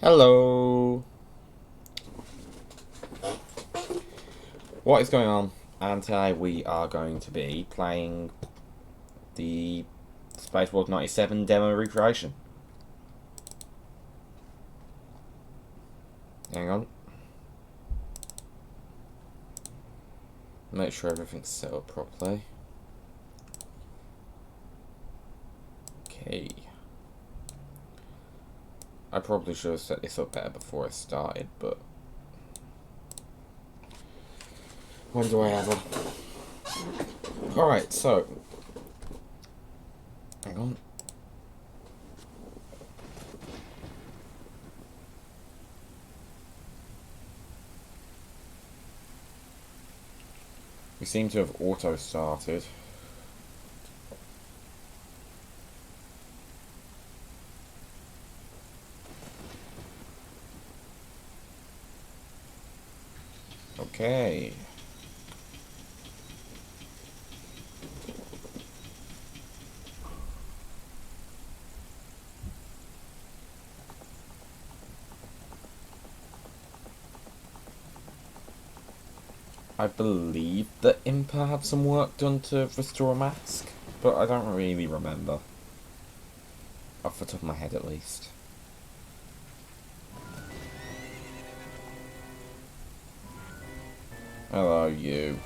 Hello! What is going on? And today we are going to be playing the Space World 97 demo recreation. Hang on. Make sure everything's set up properly. Okay. I probably should have set this up better before I started, but when do I ever? Alright, so hang on. We seem to have auto started. Okay. I believe that Impa had some work done to restore a mask, but I don't really remember. Off the top of my head, at least. Hello, you.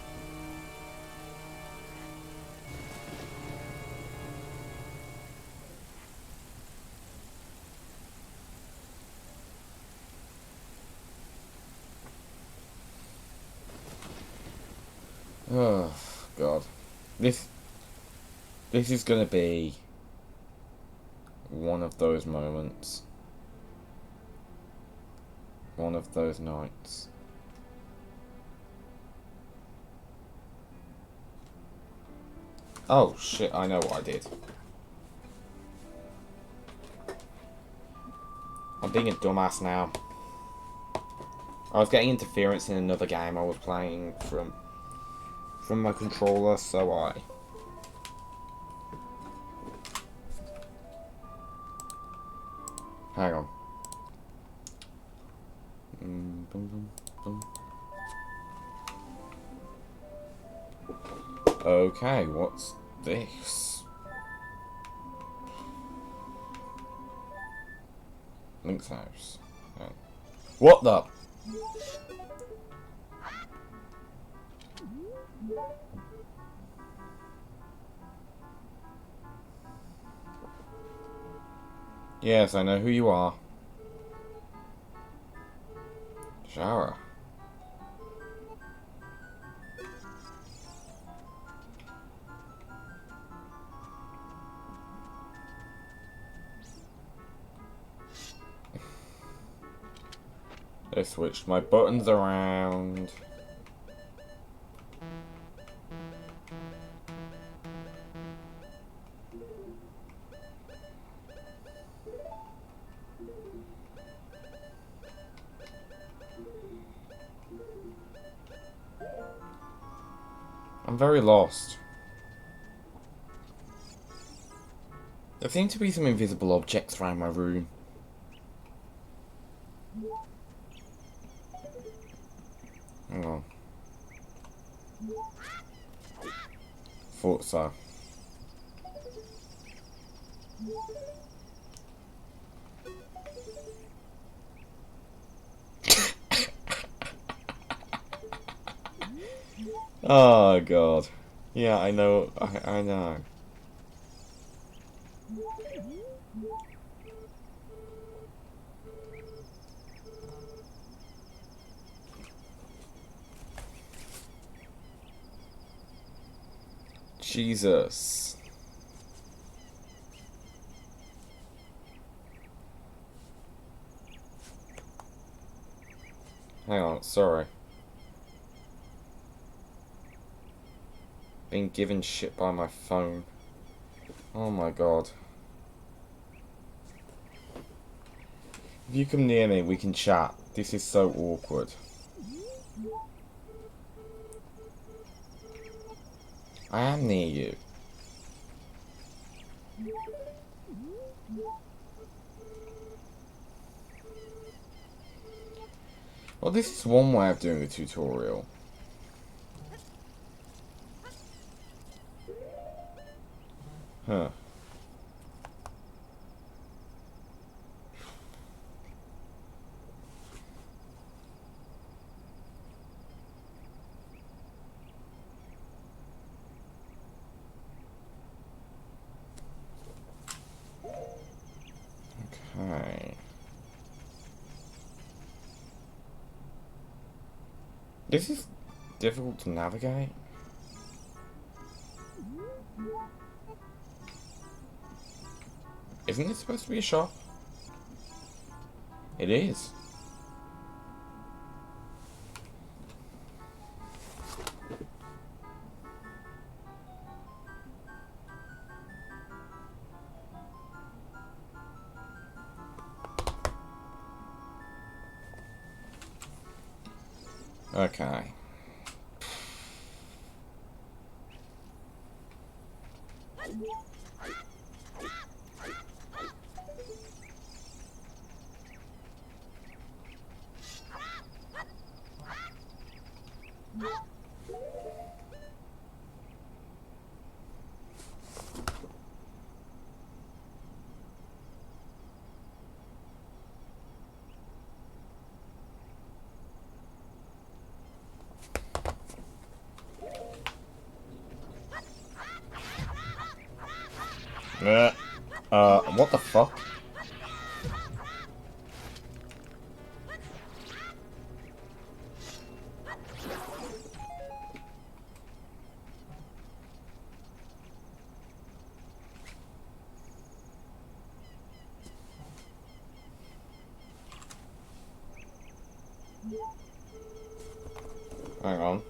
Oh, God. This is gonna be one of those moments. One of those nights. Oh, shit, I know what I did. I'm being a dumbass now. I was getting interference in another game I was playing from my controller, so hang on. Okay, what's this? Link's house. Oh. What the? Yes, I know who you are. Shower. I switched my buttons around. I'm very lost. There seem to be some invisible objects around my room. Hang on. Thought so. Oh, God. Yeah, I know. I know. Jesus. Hang on, sorry. Being given shit by my phone. Oh my God. If you come near me, we can chat. This is so awkward. I am near you. Well, this is one way of doing the tutorial. Huh. Okay. This is difficult to navigate. Isn't this supposed to be a shop? It is. Okay. What the fuck? Hang on.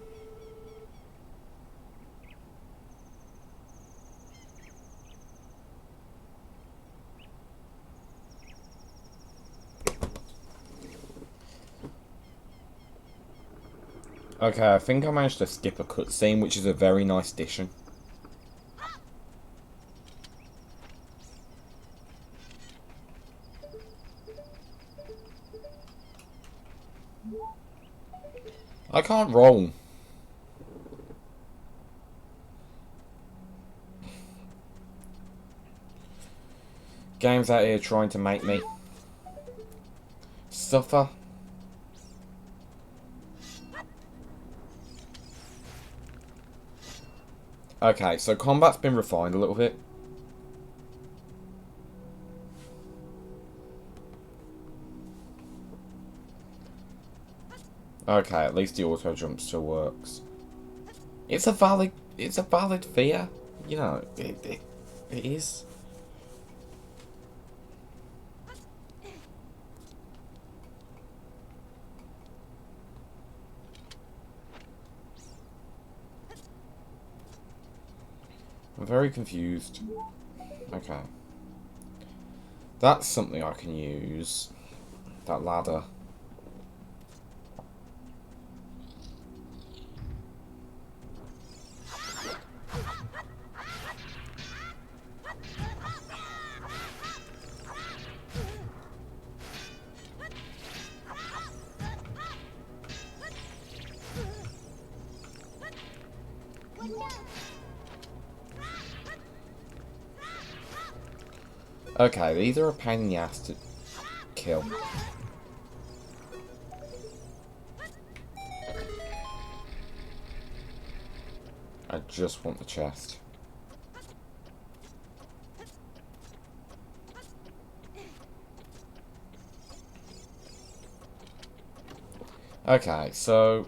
Okay, I think I managed to skip a cutscene, which is a very nice addition. I can't roll. Games out here trying to make me suffer. Okay, so combat's been refined a little bit. Okay, at least the auto jump still works. It's a valid fear. You know, it is. I'm very confused. Okay. That's something I can use. That ladder. Okay, these are a pain in the ass to kill. I just want the chest. Okay, so...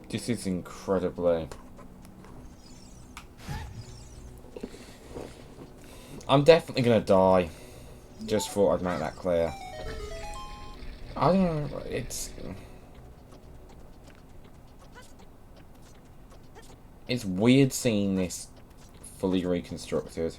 this is incredibly... I'm definitely gonna die. Just thought I'd make that clear. I don't know, it's... it's weird seeing this fully reconstructed.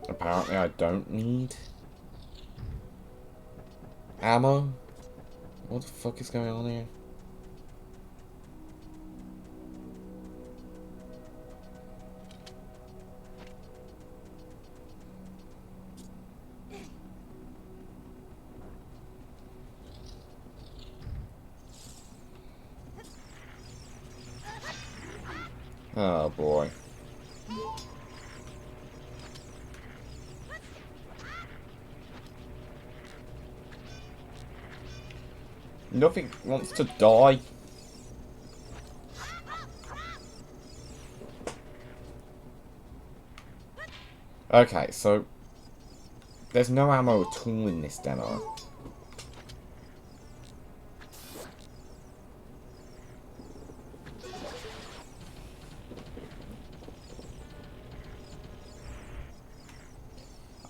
Apparently I don't need ammo. What the fuck is going on here? Oh boy. Nothing wants to die. Okay, so there's no ammo at all in this demo.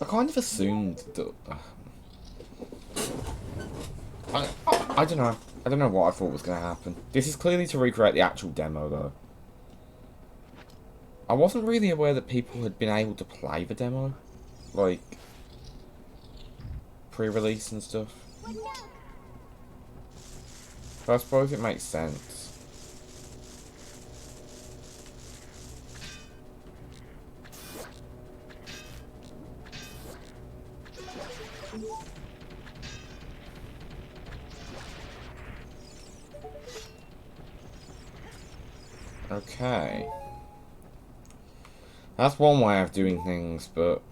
I kind of assumed that... I don't know. I don't know what I thought was going to happen. This is clearly to recreate the actual demo, though. I wasn't really aware that people had been able to play the demo. Like, pre-release and stuff. But I suppose it makes sense. Okay. That's one way of doing things, but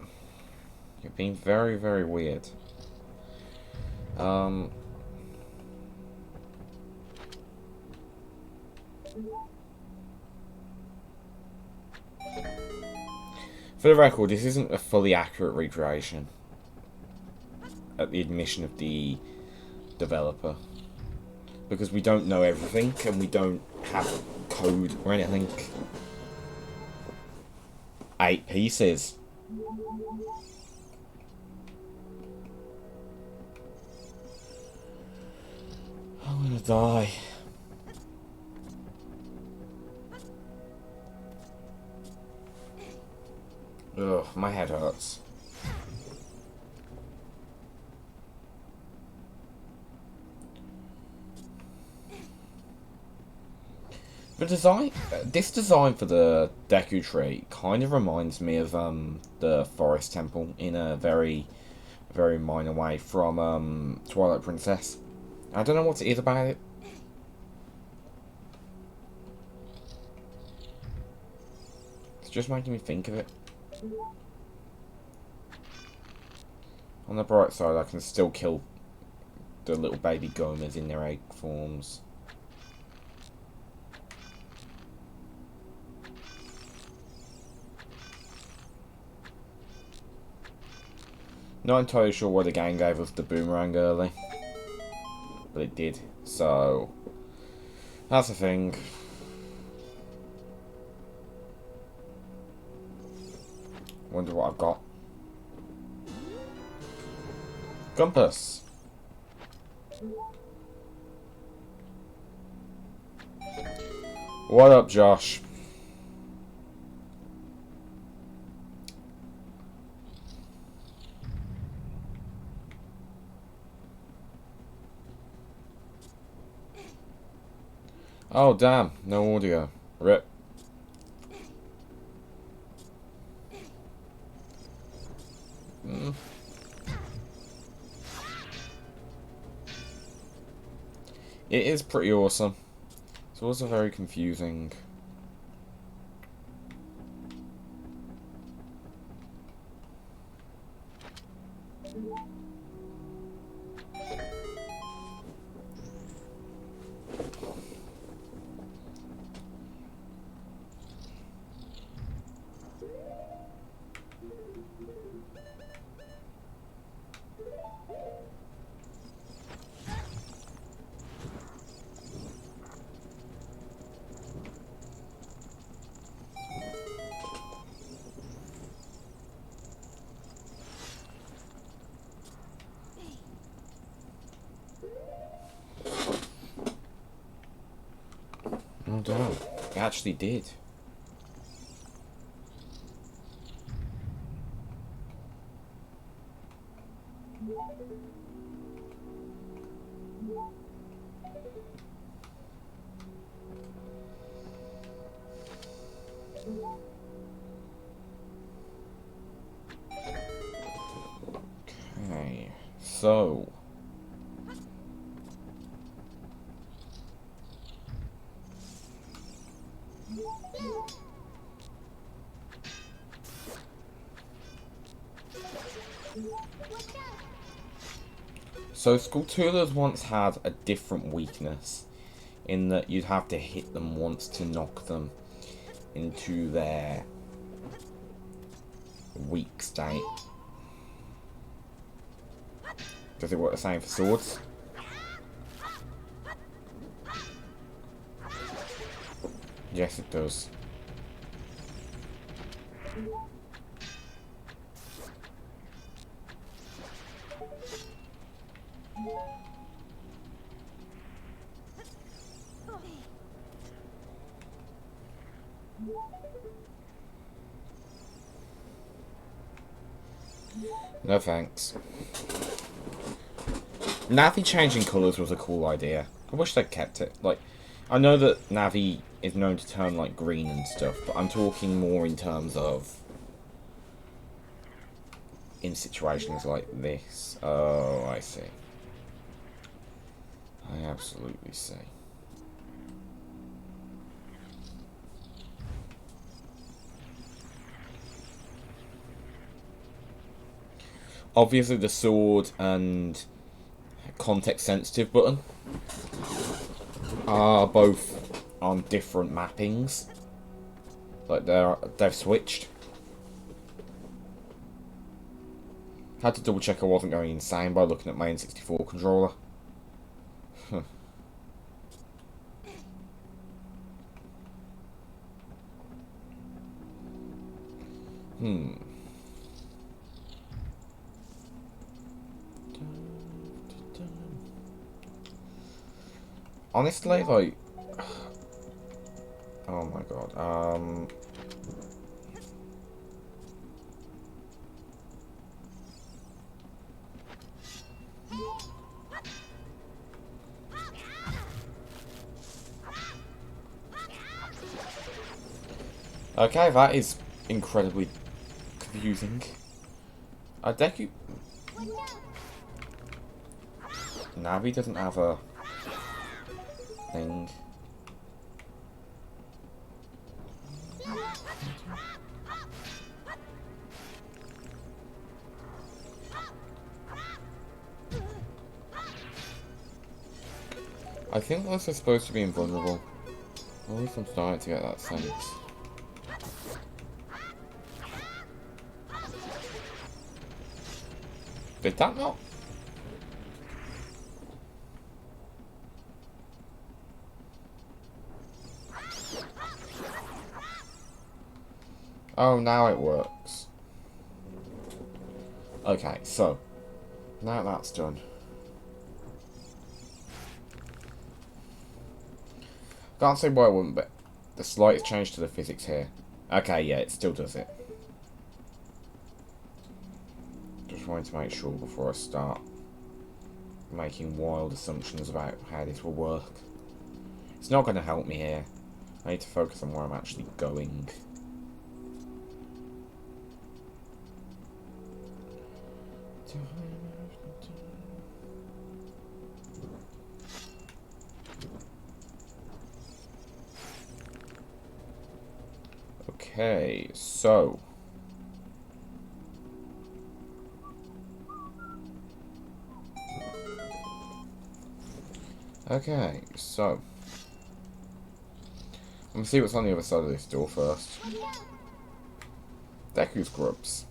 you're being very, very weird. For the record, this isn't a fully accurate recreation, at the admission of the developer, because we don't know everything and we don't have code or anything. 8 pieces. I'm gonna die. Ugh, my head hurts. The design, this design for the Deku Tree kind of reminds me of the Forest Temple in a very, very minor way from Twilight Princess. I don't know what it is about it. It's just making me think of it. On the bright side, I can still kill the little baby Gomas in their egg forms. Not entirely sure why the game gave us the boomerang early, but it did, so that's the thing. Wonder what I've got. Compass. What up, Josh? Oh, damn. No audio. Rip. It is pretty awesome. It's also very confusing. Oh damn, it actually did. Okay, so Skulltulas once had a different weakness in that you'd have to hit them once to knock them into their weak state. Does it work the same for swords? Yes, it does. No thanks. Navi changing colours was a cool idea. I wish they'd kept it. Like, I know that Navi is known to turn like green and stuff, but I'm talking more in terms of in situations like this. Oh, I see. I absolutely see. Obviously the sword and context sensitive button are both on different mappings. Like they've switched. Had to double check I wasn't going insane by looking at my N64 controller. Honestly, like, oh my god. Okay, that is incredibly confusing. Deku Navi doesn't have a thing. I think those are supposed to be invulnerable. At least I'm starting to get that sense. Did that not? Oh, now it works. Okay, so now that's done. Can't say why it wouldn't, but the slightest change to the physics here. Okay, yeah, it still does it. Just wanted to make sure before I start making wild assumptions about how this will work. It's not going to help me here. I need to focus on where I'm actually going. Okay, so I'm gonna see what's on the other side of this door first. Deku's grubs.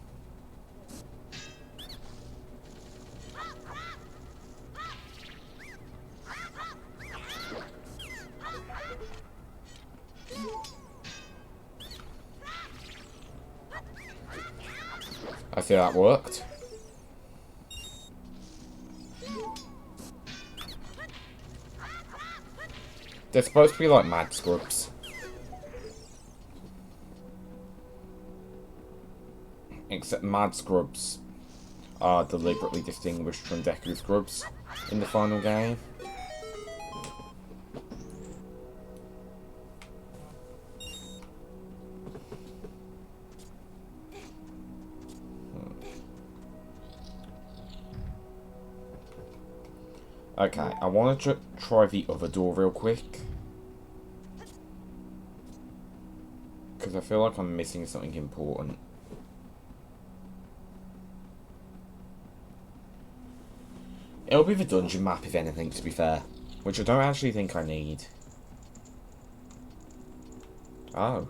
I see that worked. They're supposed to be like mad scrubs. Except mad scrubs are deliberately distinguished from Deku Scrubs in the final game. Okay, I want to try the other door real quick. Because I feel like I'm missing something important. It'll be the dungeon map, if anything, to be fair. Which I don't actually think I need. Oh.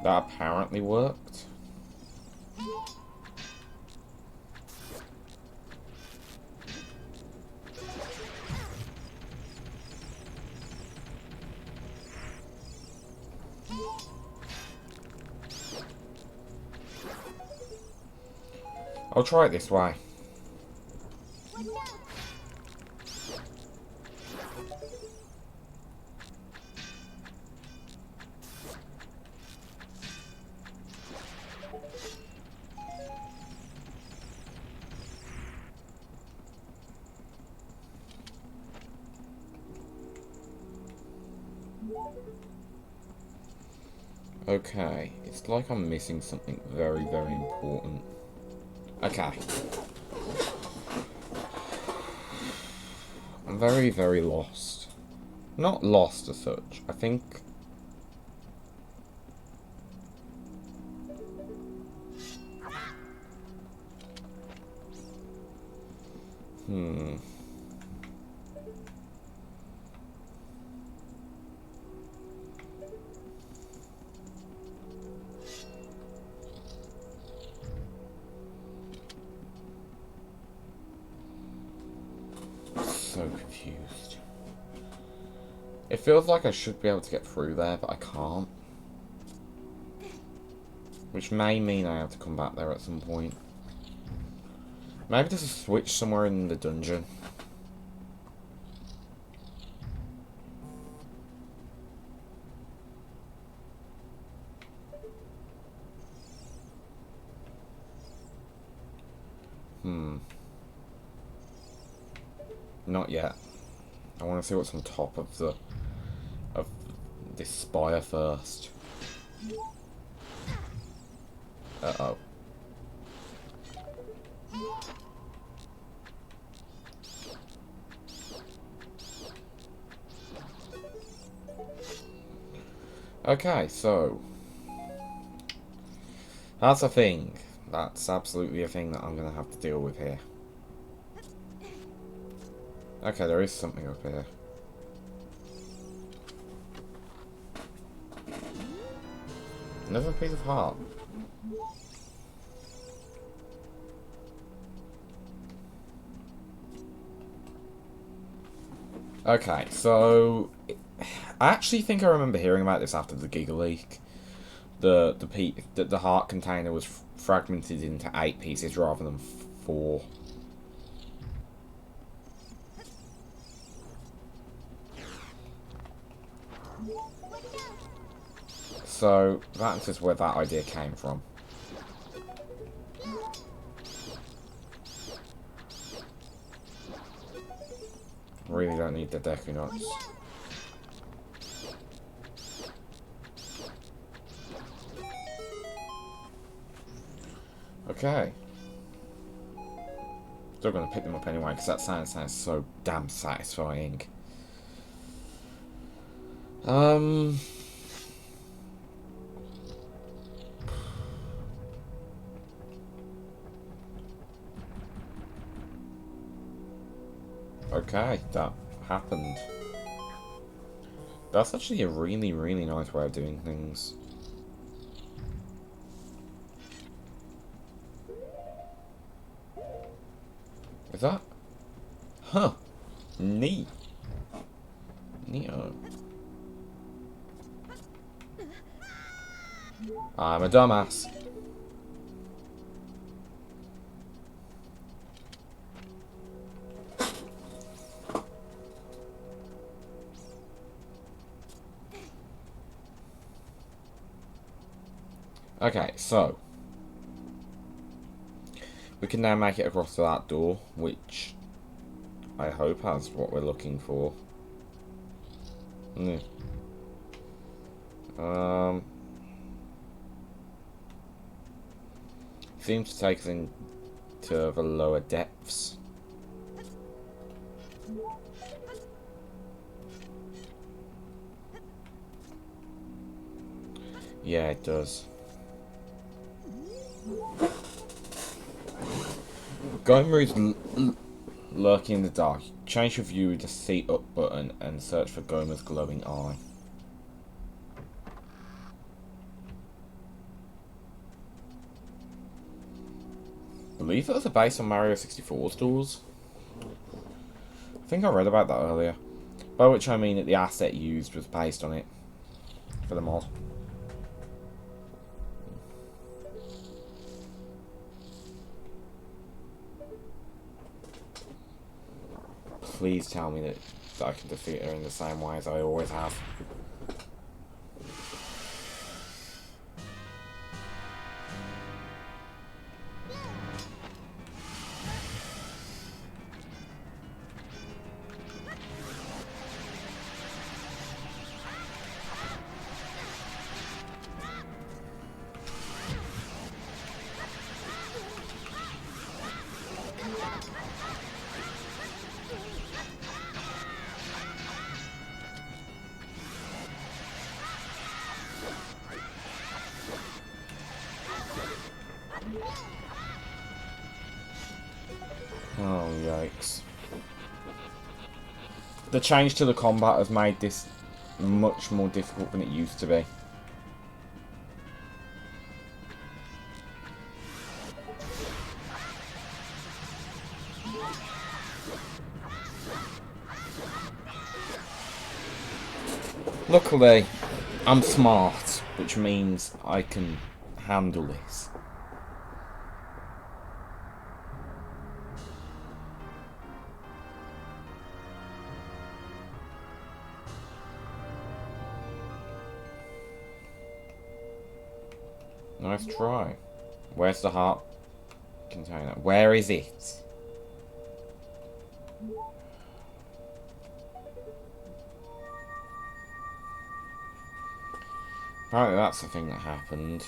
That apparently worked. I'll try it this way. Okay, it's like I'm missing something very, very important. Okay. I'm very, very lost. Not lost as such. I think... So confused. It feels like I should be able to get through there, but I can't. Which may mean I have to come back there at some point. Maybe there's a switch somewhere in the dungeon. Not yet. I want to see what's on top of this spire first. Uh-oh. Okay, so that's a thing. That's absolutely a thing that I'm going to have to deal with here. Okay, there is something up here. Another piece of heart. Okay, so I actually think I remember hearing about this after the Giga leak. The heart container was fragmented into 8 pieces rather than 4. So that's just where that idea came from. Really don't need the Deku nuts. Okay. Still gonna pick them up anyway because that sounds so damn satisfying. Okay, that happened. That's actually a really, really nice way of doing things. Is that? Huh. Neat. Neo. I'm a dumbass. Okay, so we can now make it across to that door, which I hope has what we're looking for. Seems to take us into the lower depths. Yeah, it does. Gomer's lurking in the dark. Change your view with the see up button and search for Gomer's glowing eye. I believe that was a base on Mario 64's doors. I think I read about that earlier. By which I mean that the asset used was based on it for the mod. Please tell me that I can defeat her in the same way as I always have. Oh, yikes. The change to the combat has made this much more difficult than it used to be. Luckily, I'm smart, which means I can handle this. Nice try. Where's the heart container? Where is it? Apparently that's the thing that happened.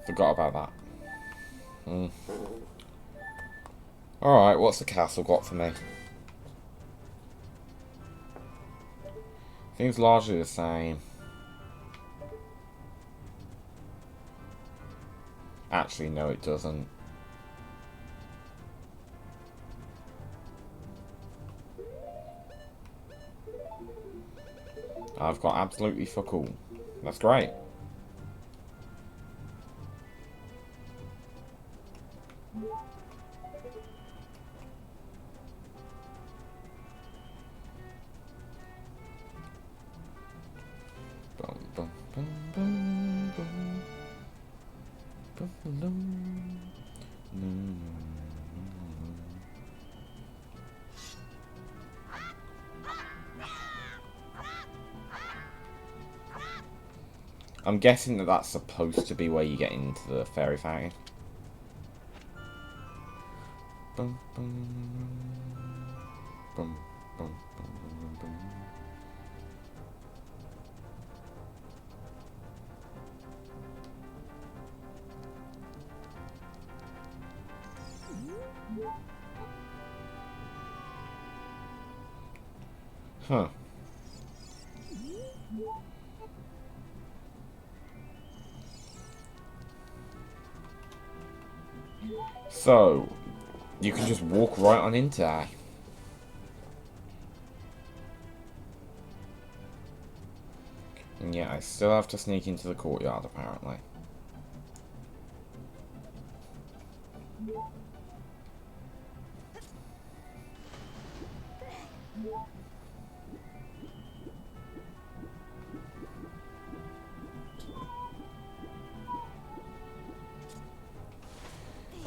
Forgot about that. Alright, what's the castle got for me? Seems largely the same. Actually, no, it doesn't. I've got absolutely fuck all. That's great. I'm guessing that that's supposed to be where you get into the fairy fountain. Bum, bum, bum, bum, bum, bum. Huh. So, you can just walk right on into that. And yeah, I still have to sneak into the courtyard, apparently.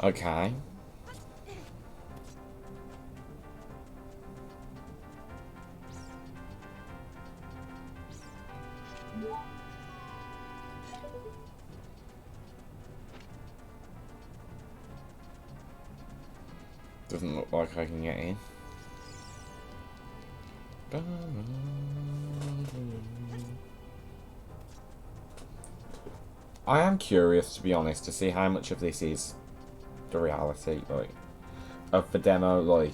Okay. Doesn't look like I can get in. I am curious, to be honest, to see how much of this is the reality, like, of the demo. Like,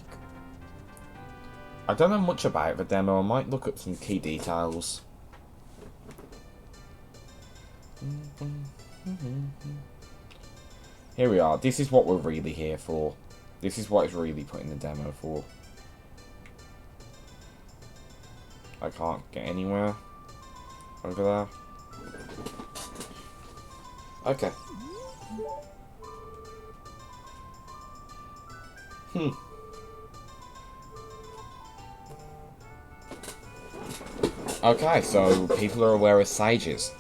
I don't know much about the demo. I might look at some key details. Here we are. This is what we're really here for. This is what it's really put in the demo for. I can't get anywhere over there. Okay. Okay, so people are aware of sages.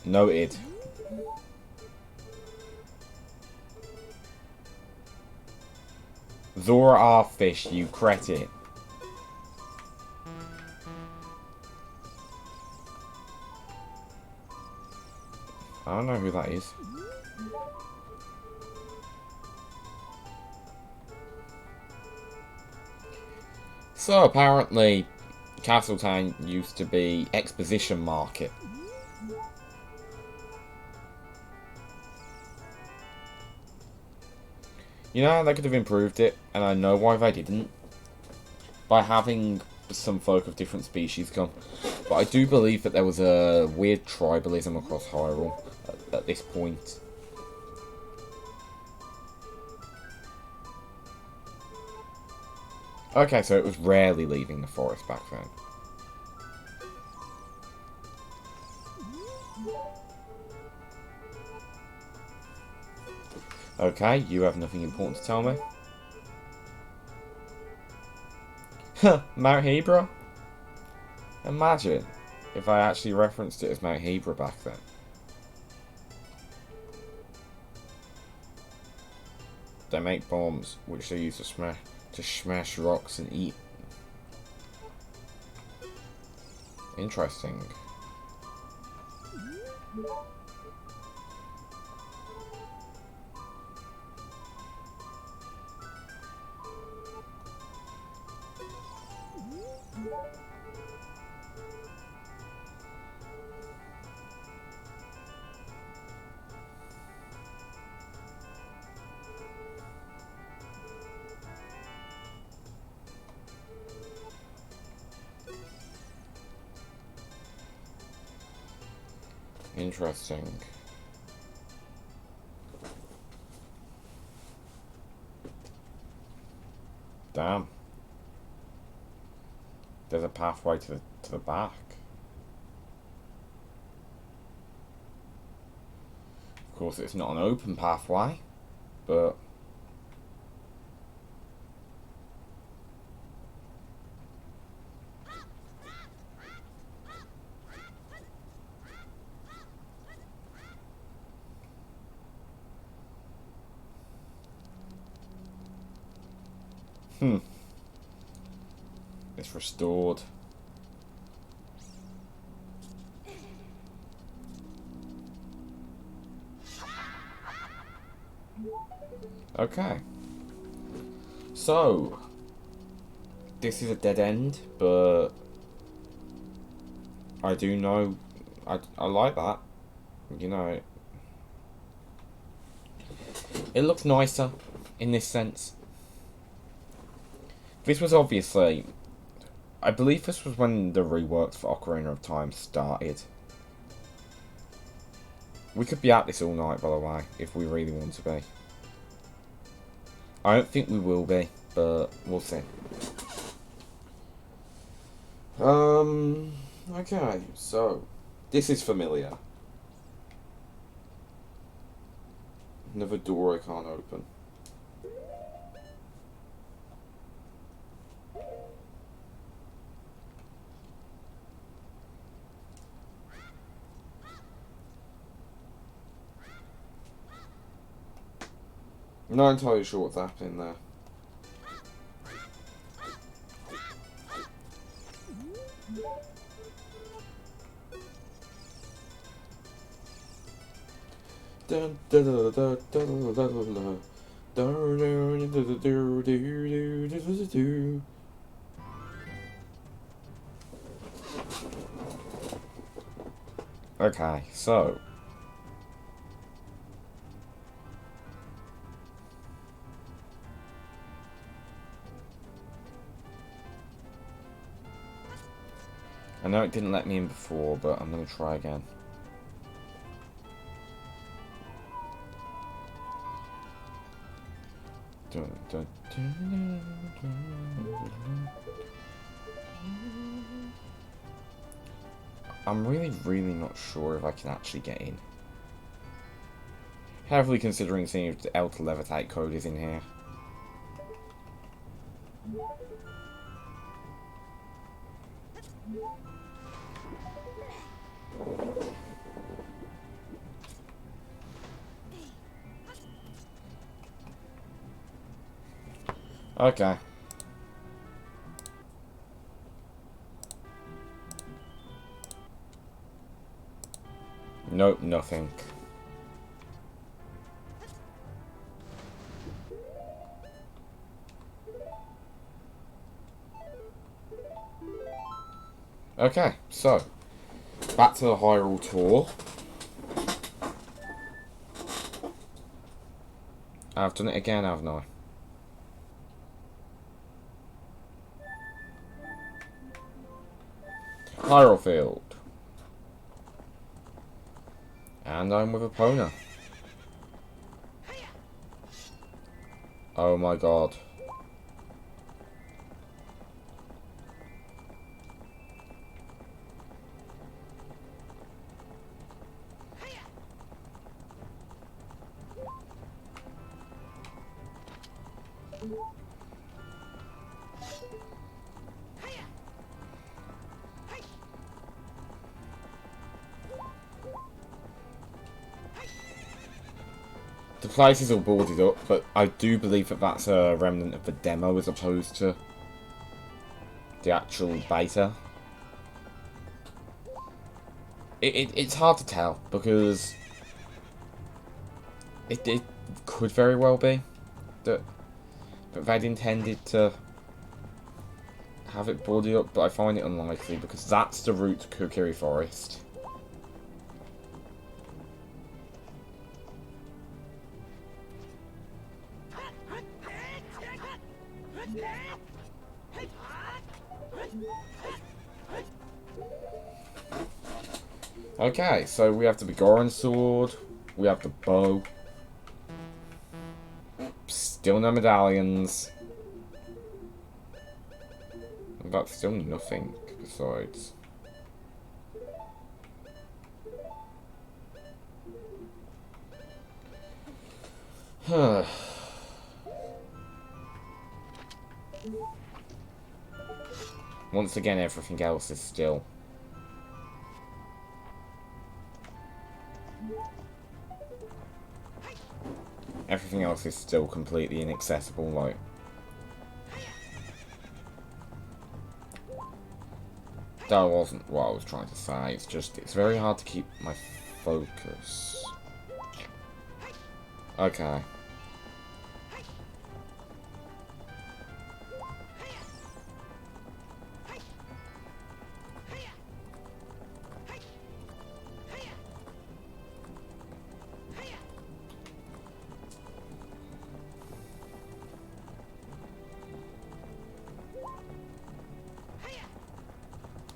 Noted. Zora R. Fish, you cretin. I don't know who that is. So apparently, Castletown used to be Exposition Market. You know, they could have improved it, and I know why they didn't. By having some folk of different species come. But I do believe that there was a weird tribalism across Hyrule at this point. Okay, so it was rarely leaving the forest back then. Okay, you have nothing important to tell me. Huh, Mount Hebra? Imagine if I actually referenced it as Mount Hebra back then. They make bombs, which they use to smash rocks and eat. Interesting. Interesting. Damn. There's a pathway to the back. Of course, it's not an open pathway, but it's restored. Okay. So, this is a dead end, but I do know, I like that. You know, it looks nicer in this sense. This was obviously, I believe this was when the reworks for Ocarina of Time started. We could be at this all night, by the way, if we really want to be. I don't think we will be, but we'll see. Okay, so this is familiar. Another door I can't open. I'm not entirely sure what's happening there. Okay, so I know it didn't let me in before, but I'm gonna try again. I'm really not sure if I can actually get in. Heavily considering seeing if the L to levitate code is in here. Okay. Nope, nothing. Okay, so back to the Hyrule tour. I've done it again, haven't I? Hyrule Field. And I'm with Epona. Oh my god. The place is all boarded up, but I do believe that that's a remnant of the demo as opposed to the actual beta. It's hard to tell because it could very well be that they'd intended to have it boarded up, but I find it unlikely because that's the route to Kokiri Forest. Okay, so we have the Begoran sword, we have the bow, still no medallions, but still nothing besides. Once again, everything else is still. Everything else is still completely inaccessible, like. That wasn't what I was trying to say, it's just, it's very hard to keep my focus. Okay.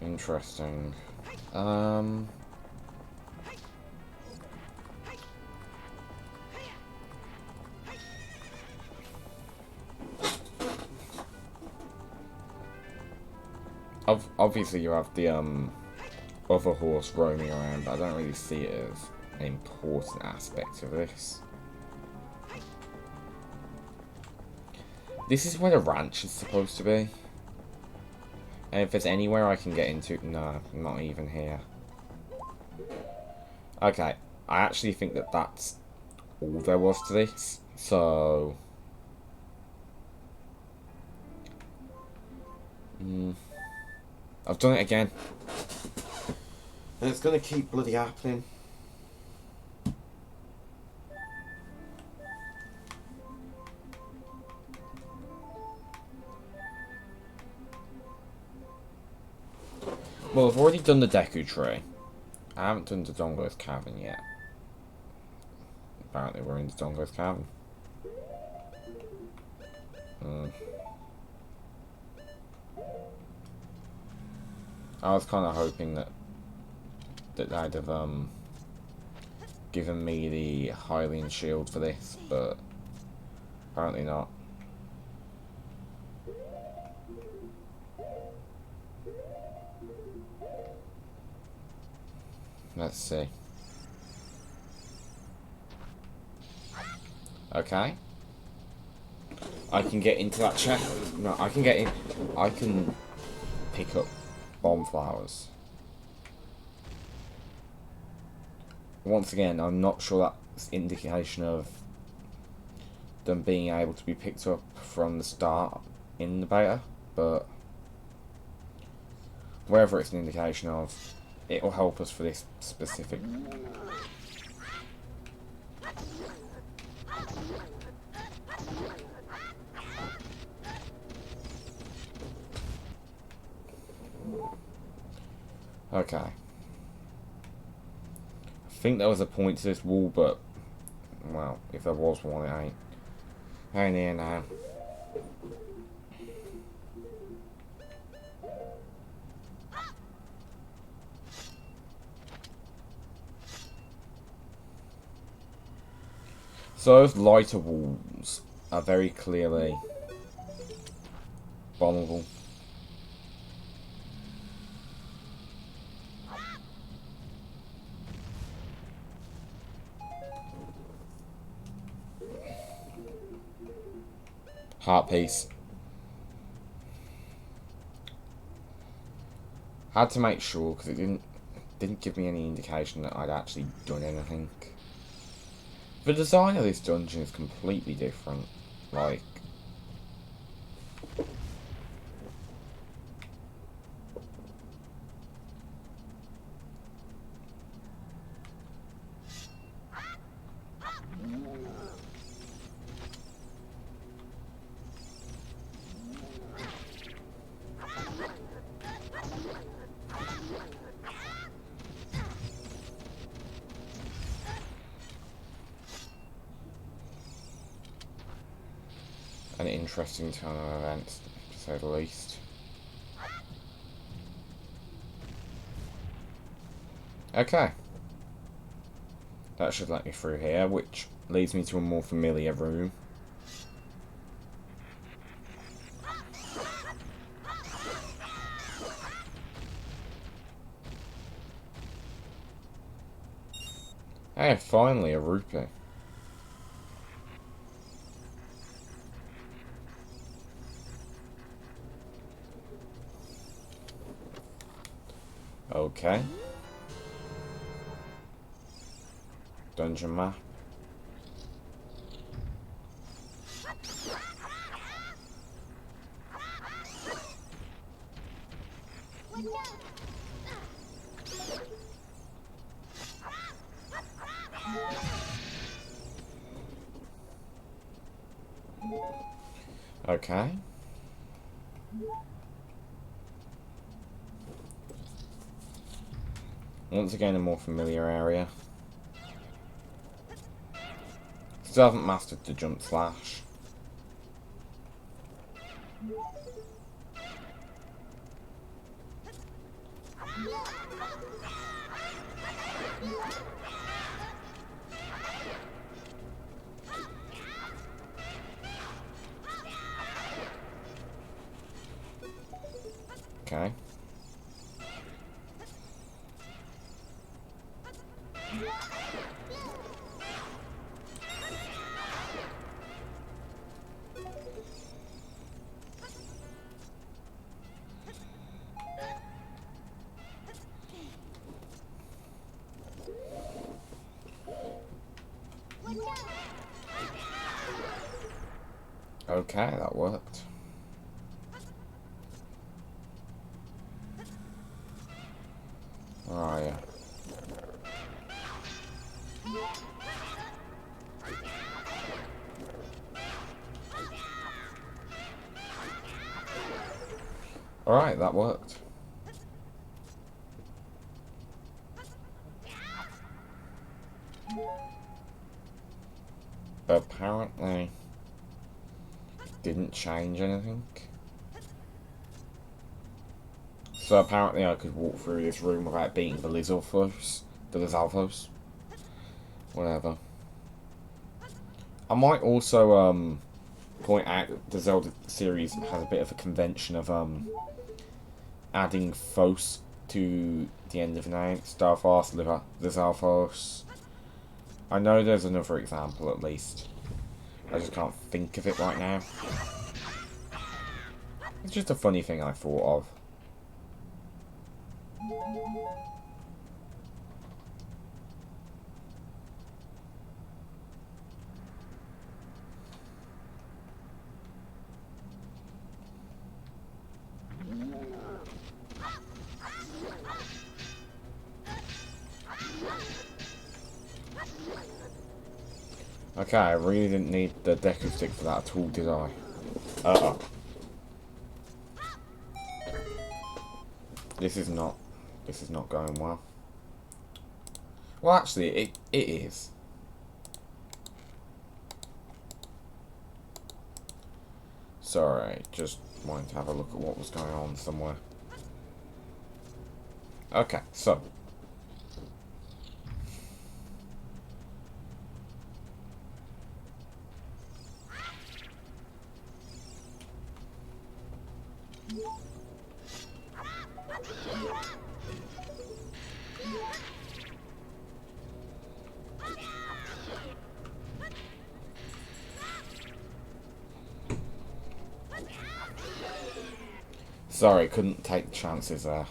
Interesting. Obviously you have the other horse roaming around, but I don't really see it as an important aspect of this. This is where the ranch is supposed to be. And if there's anywhere I can get into... No, not even here. Okay, I actually think that that's all there was to this. So... I've done it again. And it's going to keep bloody happening. Well, I've already done the Deku Tree. I haven't done the Dongo's Cavern yet. Apparently we're in the Dongo's Cavern. I was kind of hoping that they'd have given me the Hylian shield for this, but apparently not. Let's see. Okay. I can get into that chest. No, I can get in. I can pick up bomb flowers. Once again, I'm not sure that's indication of them being able to be picked up from the start in the beta, but wherever it's an indication of, it will help us for this specific. Okay. I think there was a point to this wall, but well, if there was one, it ain't here now. So those lighter walls are very clearly bombable. Heart piece. Had to make sure because it didn't give me any indication that I'd actually done anything. The design of this dungeon is completely different. Like, an interesting turn of events, to say the least. Okay. That should let me through here, which leads me to a more familiar room. Hey, finally a rupee. Okay. Dungeon map. Okay. Once again, a more familiar area. Still haven't mastered the jump slash. Okay. Okay, that worked. Oh, yeah. Alright, that worked. Apparently, didn't change anything. So apparently I could walk through this room without beating the Lizalfos. The Lizalfos. Whatever. I might also point out that the Zelda series has a bit of a convention of adding Fos to the end of the name. Starfos, Lizalfos. I know there's another example at least. I just can't think of it right now. It's just a funny thing I thought of. Okay, I really didn't need the Deku Stick for that at all, did I? Uh-oh. This is not going well. Well, actually, it is. Sorry, just wanted to have a look at what was going on somewhere. Okay, so. Sorry, couldn't take chances there.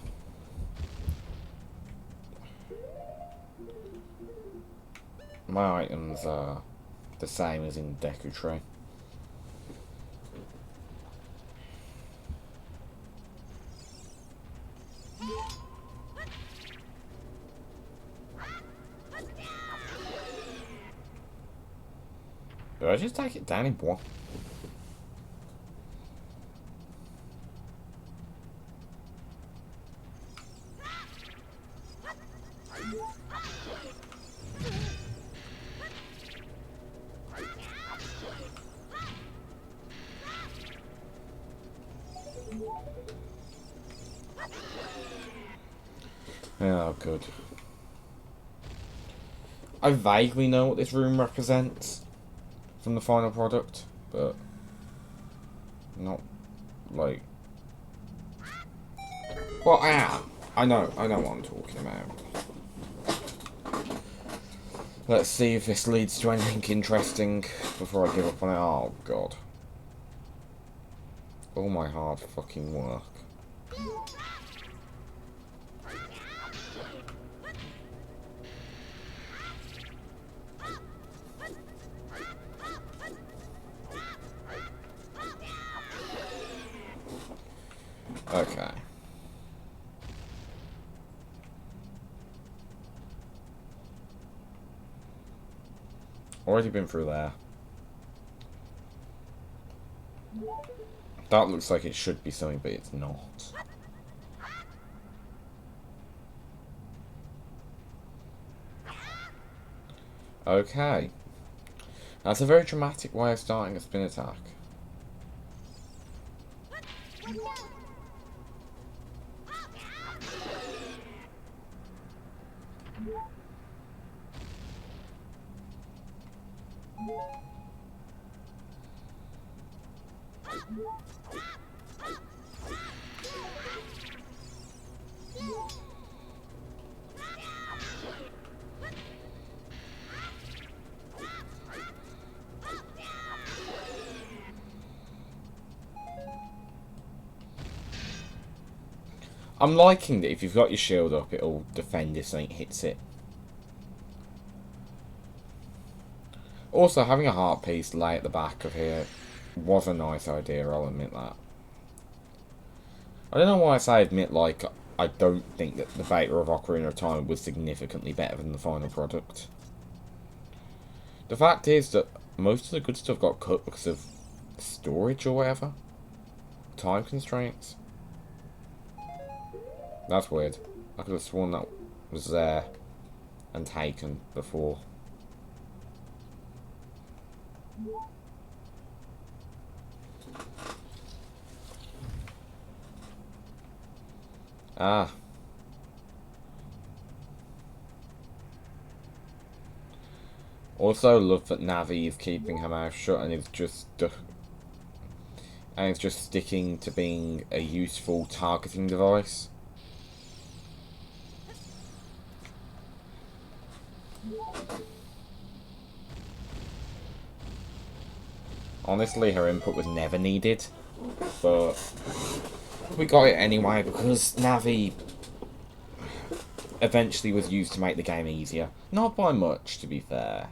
My items are the same as in Deku Tree. Did I just take it down in one? Oh, good. I vaguely know what this room represents from the final product, but not like. Well, I am. I know what I'm talking about. Let's see if this leads to anything interesting before I give up on it. Oh, God. All my hard fucking work. Okay. Already been through there. That looks like it should be something, but it's not. Okay. That's a very dramatic way of starting a spin attack. I'm liking that if you've got your shield up, it'll defend if something hits it. Also, having a heart piece lay at the back of here was a nice idea, I'll admit that. I don't know why I say admit, like, I don't think that the beta of Ocarina of Time was significantly better than the final product. The fact is that most of the good stuff got cut because of storage or whatever. Time constraints. That's weird. I could have sworn that was there and taken before. Ah. Also love that Navi is keeping her mouth shut and is just sticking to being a useful targeting device. Honestly, her input was never needed, but we got it anyway because Navi eventually was used to make the game easier. Not by much, to be fair.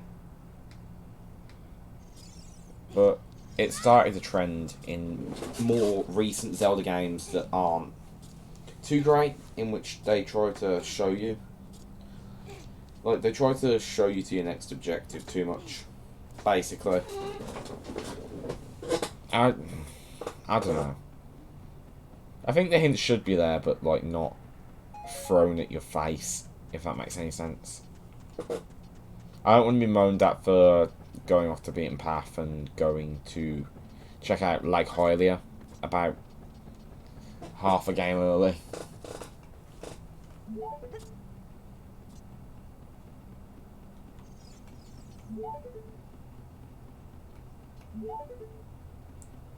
But it started a trend in more recent Zelda games that aren't too great, in which they try to show you. Like, they try to show you to your next objective too much, basically. I don't know. I think the hints should be there, but, like, not thrown at your face, if that makes any sense. I don't want to be moaned at for going off the beaten path and going to check out Lake Hylia about half a game early.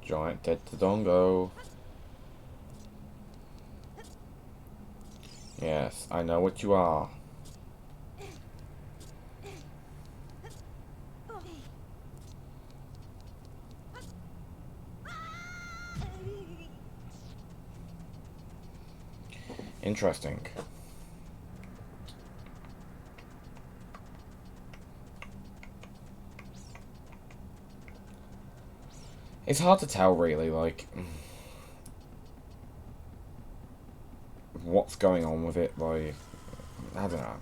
Giant dead Todongo. Yes, I know what you are. Interesting. It's hard to tell, really, like, what's going on with it, like, I don't know.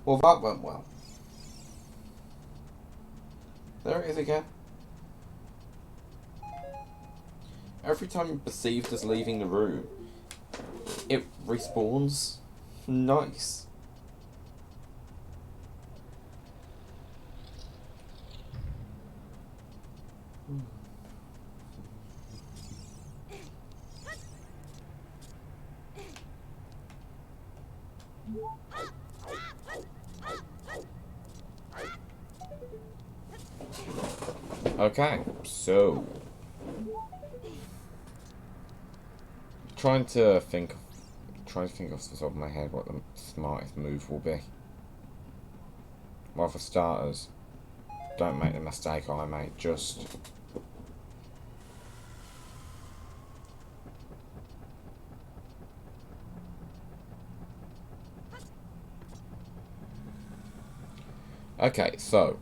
Well, that went well. There it is again. Every time you're perceived as leaving the room, it respawns. Nice. Okay, so trying to think off the top of my head what the smartest move will be. Well, for starters, don't make the mistake I made. Just okay, so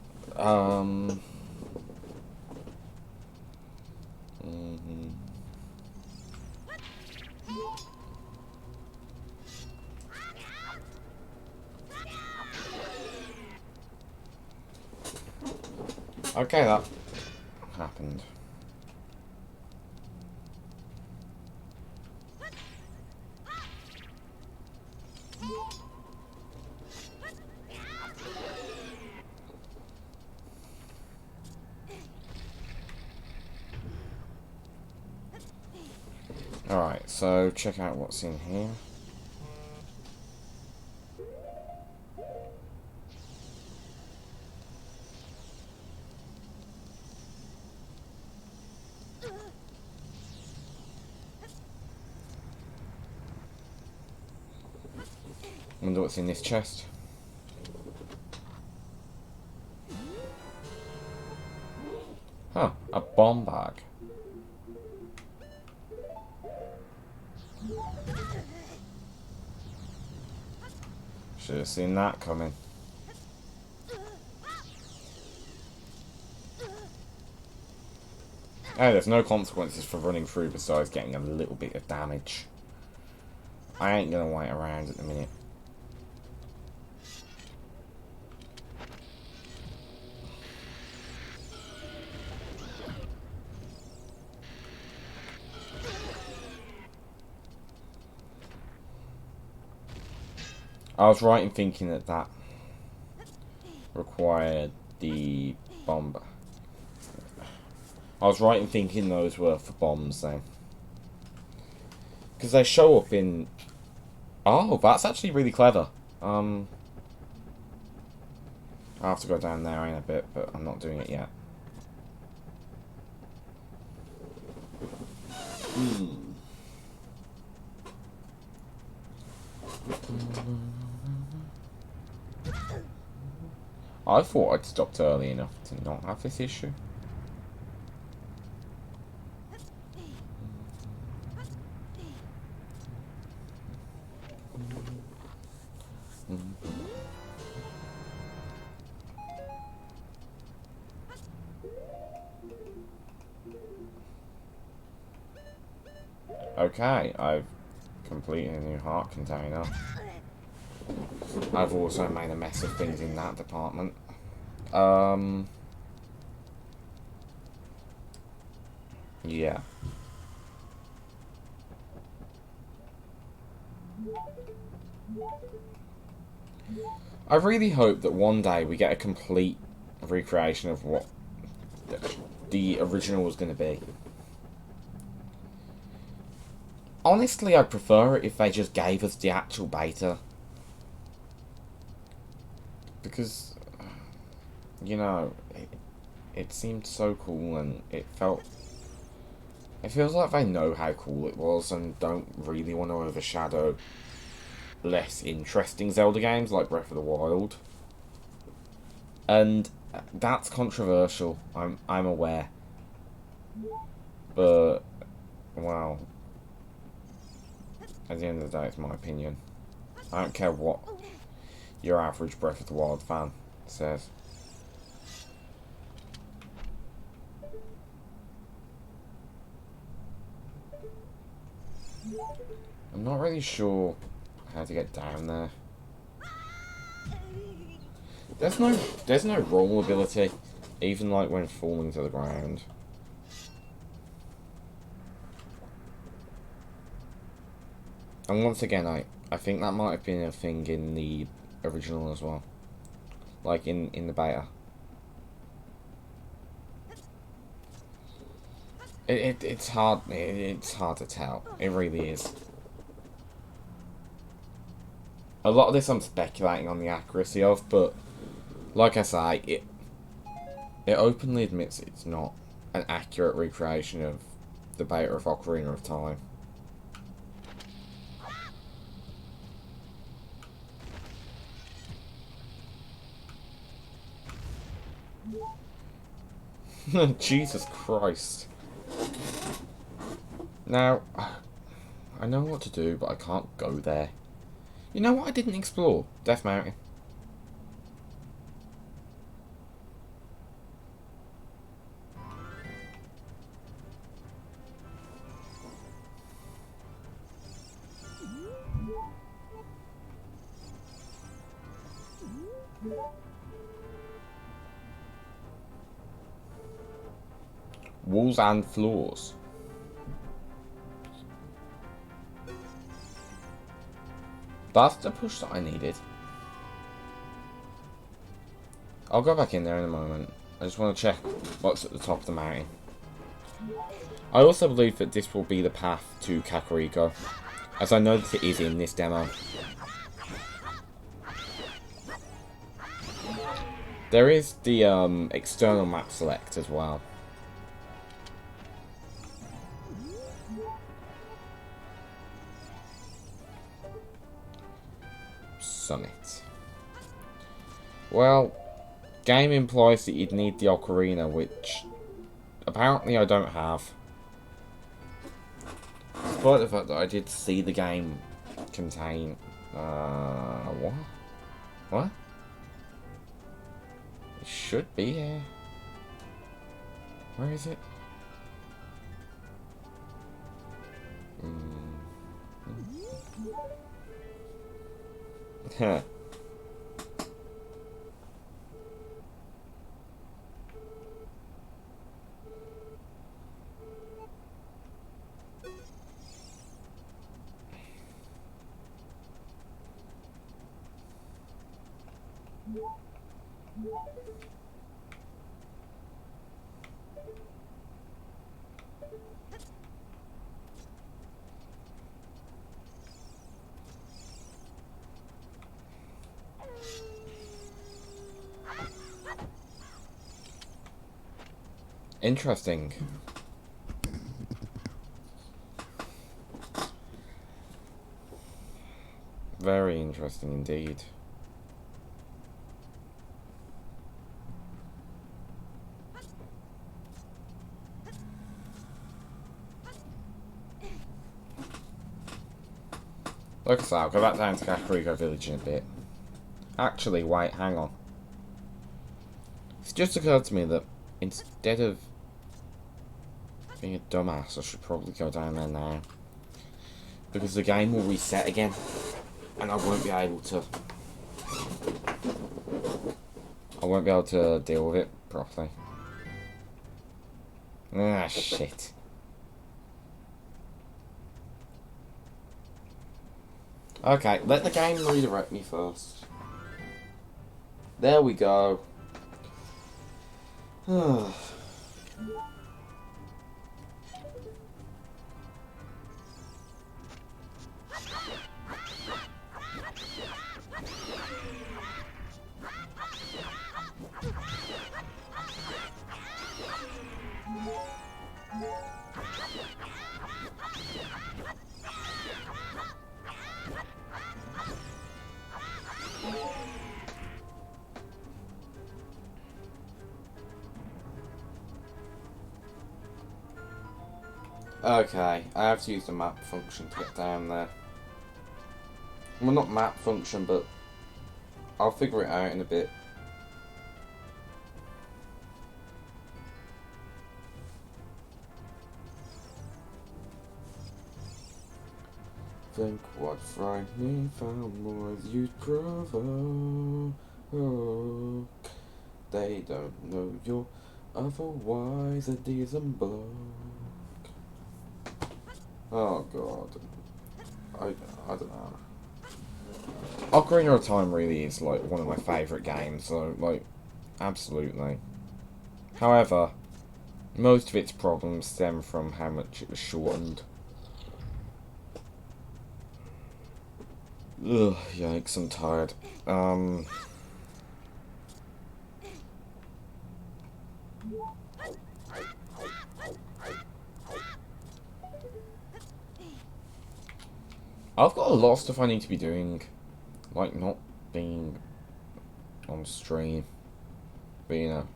okay, that happened. Alright, so check out what's in here. Wonder what's in this chest. Huh, a bomb bag. Should have seen that coming. Hey, there's no consequences for running through besides getting a little bit of damage. I ain't gonna wait around at the minute. I was right in thinking that that required the bomb. I was right in thinking those were for bombs then. Because they show up in... Oh, that's actually really clever. I'll have to go down there in a bit, but I'm not doing it yet. I thought I'd stopped early enough to not have this issue. Okay, I've completed a new heart container. I've also made a mess of things in that department. Yeah. I really hope that one day we get a complete recreation of what the original was going to be. Honestly, I'd prefer it if they just gave us the actual beta. Because, you know, it seemed so cool and it felt... It feels like they know how cool it was and don't really want to overshadow less interesting Zelda games like Breath of the Wild. And that's controversial, I'm aware. But, well... At the end of the day, it's my opinion. I don't care what your average Breath of the Wild fan says. I'm not really sure how to get down there. There's no roll ability, even like when falling to the ground. And once again, I think that might have been a thing in the original as well. Like in the beta. It's hard to tell. It really is. A lot of this I'm speculating on the accuracy of, but like I say, it openly admits it's not an accurate recreation of the beta of Ocarina of Time. Jesus Christ. Now, I know what to do, but I can't go there. You know what I didn't explore? Death Mountain. Walls and floors. That's the push that I needed. I'll go back in there in a moment. I just want to check what's at the top of the mountain. I also believe that this will be the path to Kakariko, as I know that it is in this demo. There is the external map select as well. Summit. Well, game implies that you'd need the ocarina, which apparently I don't have. Despite the fact that I did see the game contain... what? What? It should be here. Where is it? Huh. Interesting. Very interesting indeed. Like I said, I'll go back down to Kakariko Village in a bit. Actually, wait, hang on. It's just occurred to me that instead of being a dumbass, I should probably go down there now. Because the game will reset again. And I won't be able to... deal with it properly. Ah, shit. Okay, let the game redirect me first. There we go. Okay, I have to use the map function to get down there. Well, not map function, but I'll figure it out in a bit. Think what frightening found boys you'd provoke. They don't know you're otherwise a decent bloke. Oh god. I don't know. Ocarina of Time really is like one of my favourite games, so like absolutely. However, most of its problems stem from how much it was shortened. Ugh, yikes, I'm tired. I've got a lot of stuff I need to be doing. Like, not being on stream. But, you know.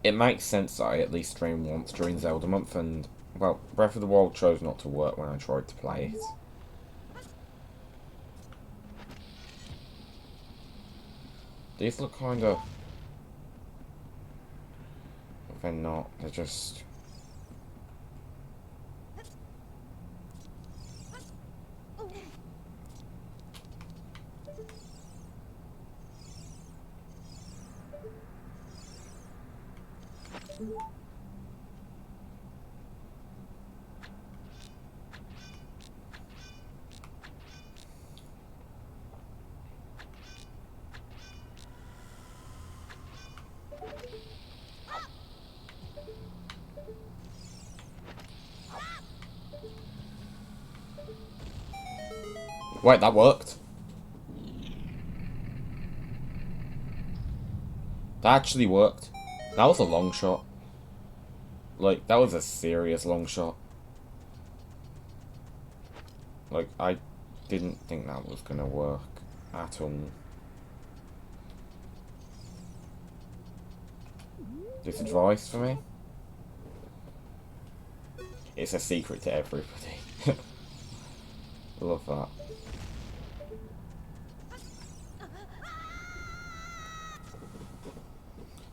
It makes sense that I at least stream once during Zelda month, and, well, Breath of the Wild chose not to work when I tried to play it. These look kind of... They're not, they're just... Wait, that worked? That actually worked. That was a long shot. Like, that was a serious long shot. Like, I didn't think that was gonna work at all. This advice for me? It's a secret to everybody. Love that.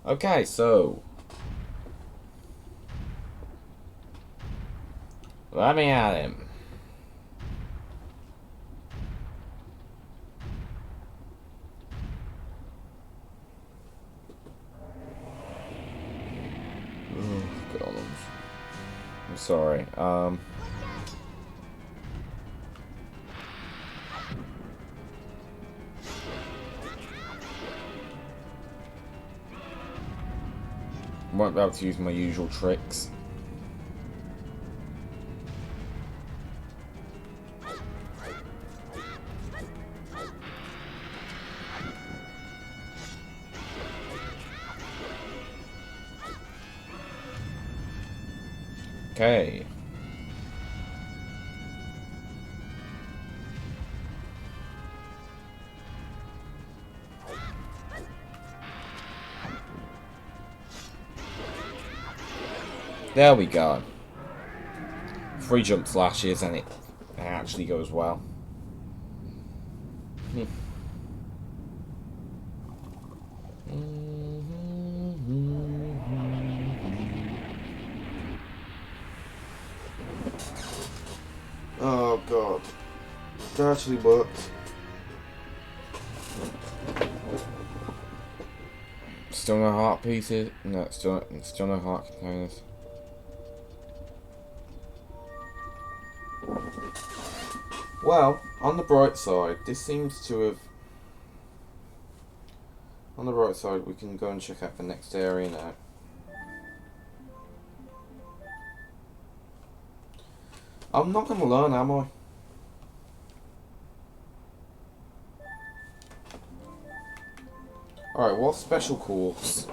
Okay, so let me at him. Oh, God. I'm sorry. Won't be able to use my usual tricks. Okay. There we go. 3 jump slashes and it actually goes well. Oh God. That actually worked. Still no heart pieces? No, still no heart containers. Well, on the bright side, this seems to have... On the bright side, we can go and check out the next area now. I'm not going to learn, am I? Alright, what special course?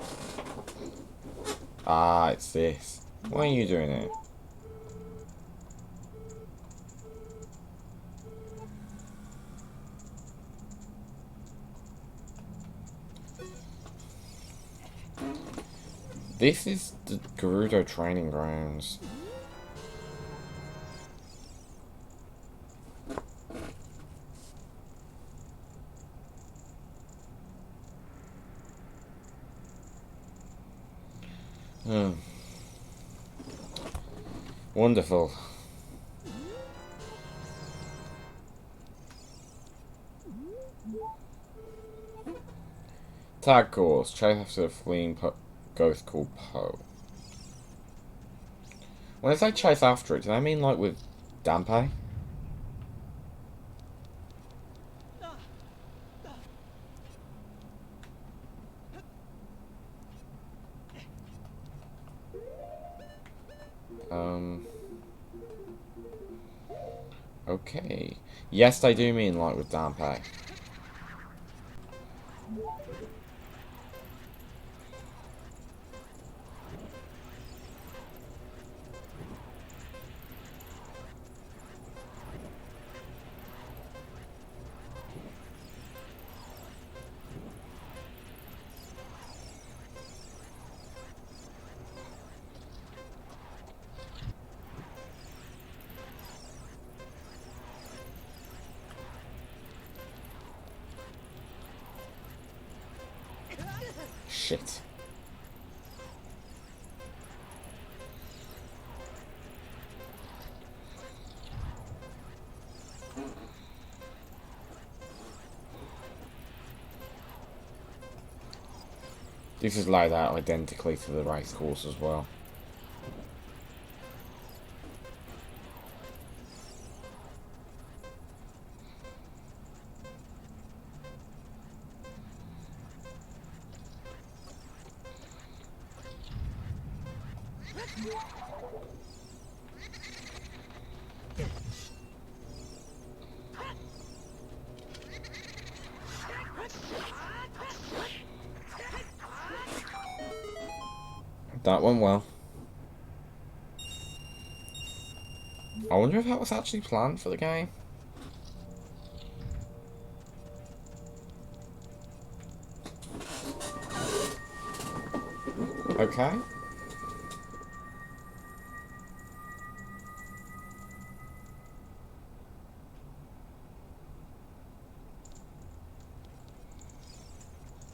Ah, it's this. What are you doing here? This is the Gerudo training grounds. Wonderful. Tag course. Chase after a fleeing ghost called Poe. When I say chase after it, do I mean like with Dampe? Okay. Yes, I do mean like with Dampe. Shit. This is laid out identically to the race course as well. That went well. I wonder if that was actually planned for the game. Okay.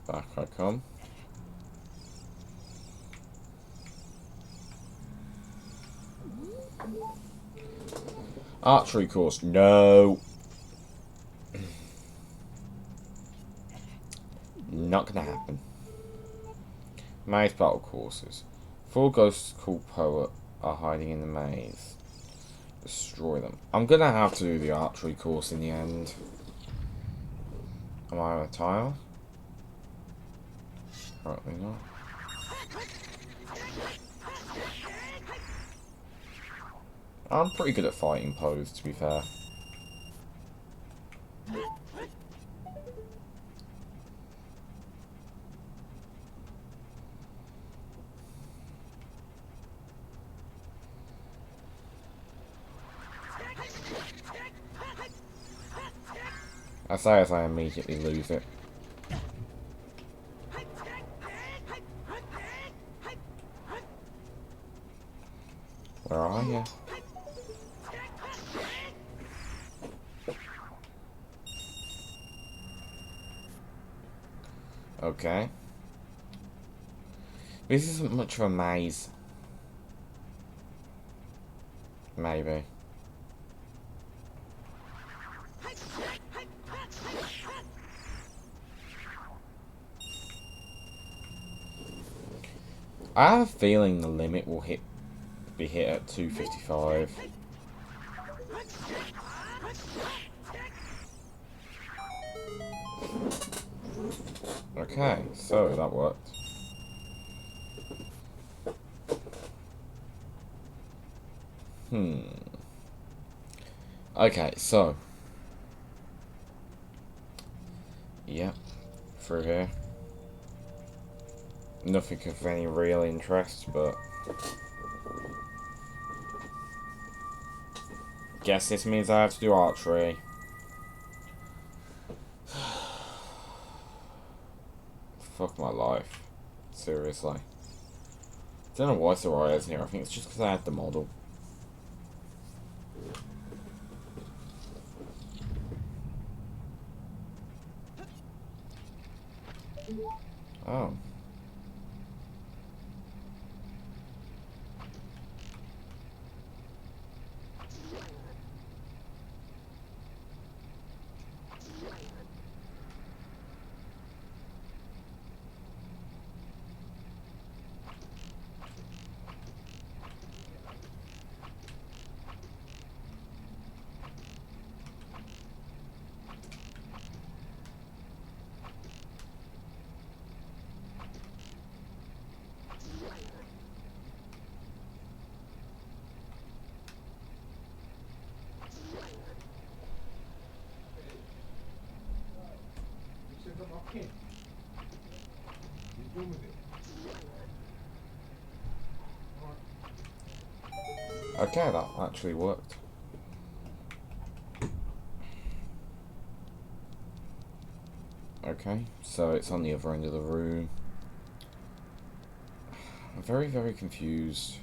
Back I come. Archery course. No. Not gonna happen. Maze battle courses. 4 ghosts called Poet are hiding in the maze. Destroy them. I'm gonna have to do the archery course in the end. Am I on a tile? Apparently not. I'm pretty good at fighting pose, to be fair. I say as I immediately lose it. Where are you? Okay. This isn't much of a maze. Maybe. I have a feeling the limit will be hit at 255. Okay, so that worked. Okay, so. Yep, through here. Nothing of any real interest, but guess this means I have to do archery. Fuck my life. Seriously. Don't know why Soraya's here. I think it's just because I had the model. Oh. Okay, that actually worked. Okay, so it's on the other end of the room. I'm very, very confused.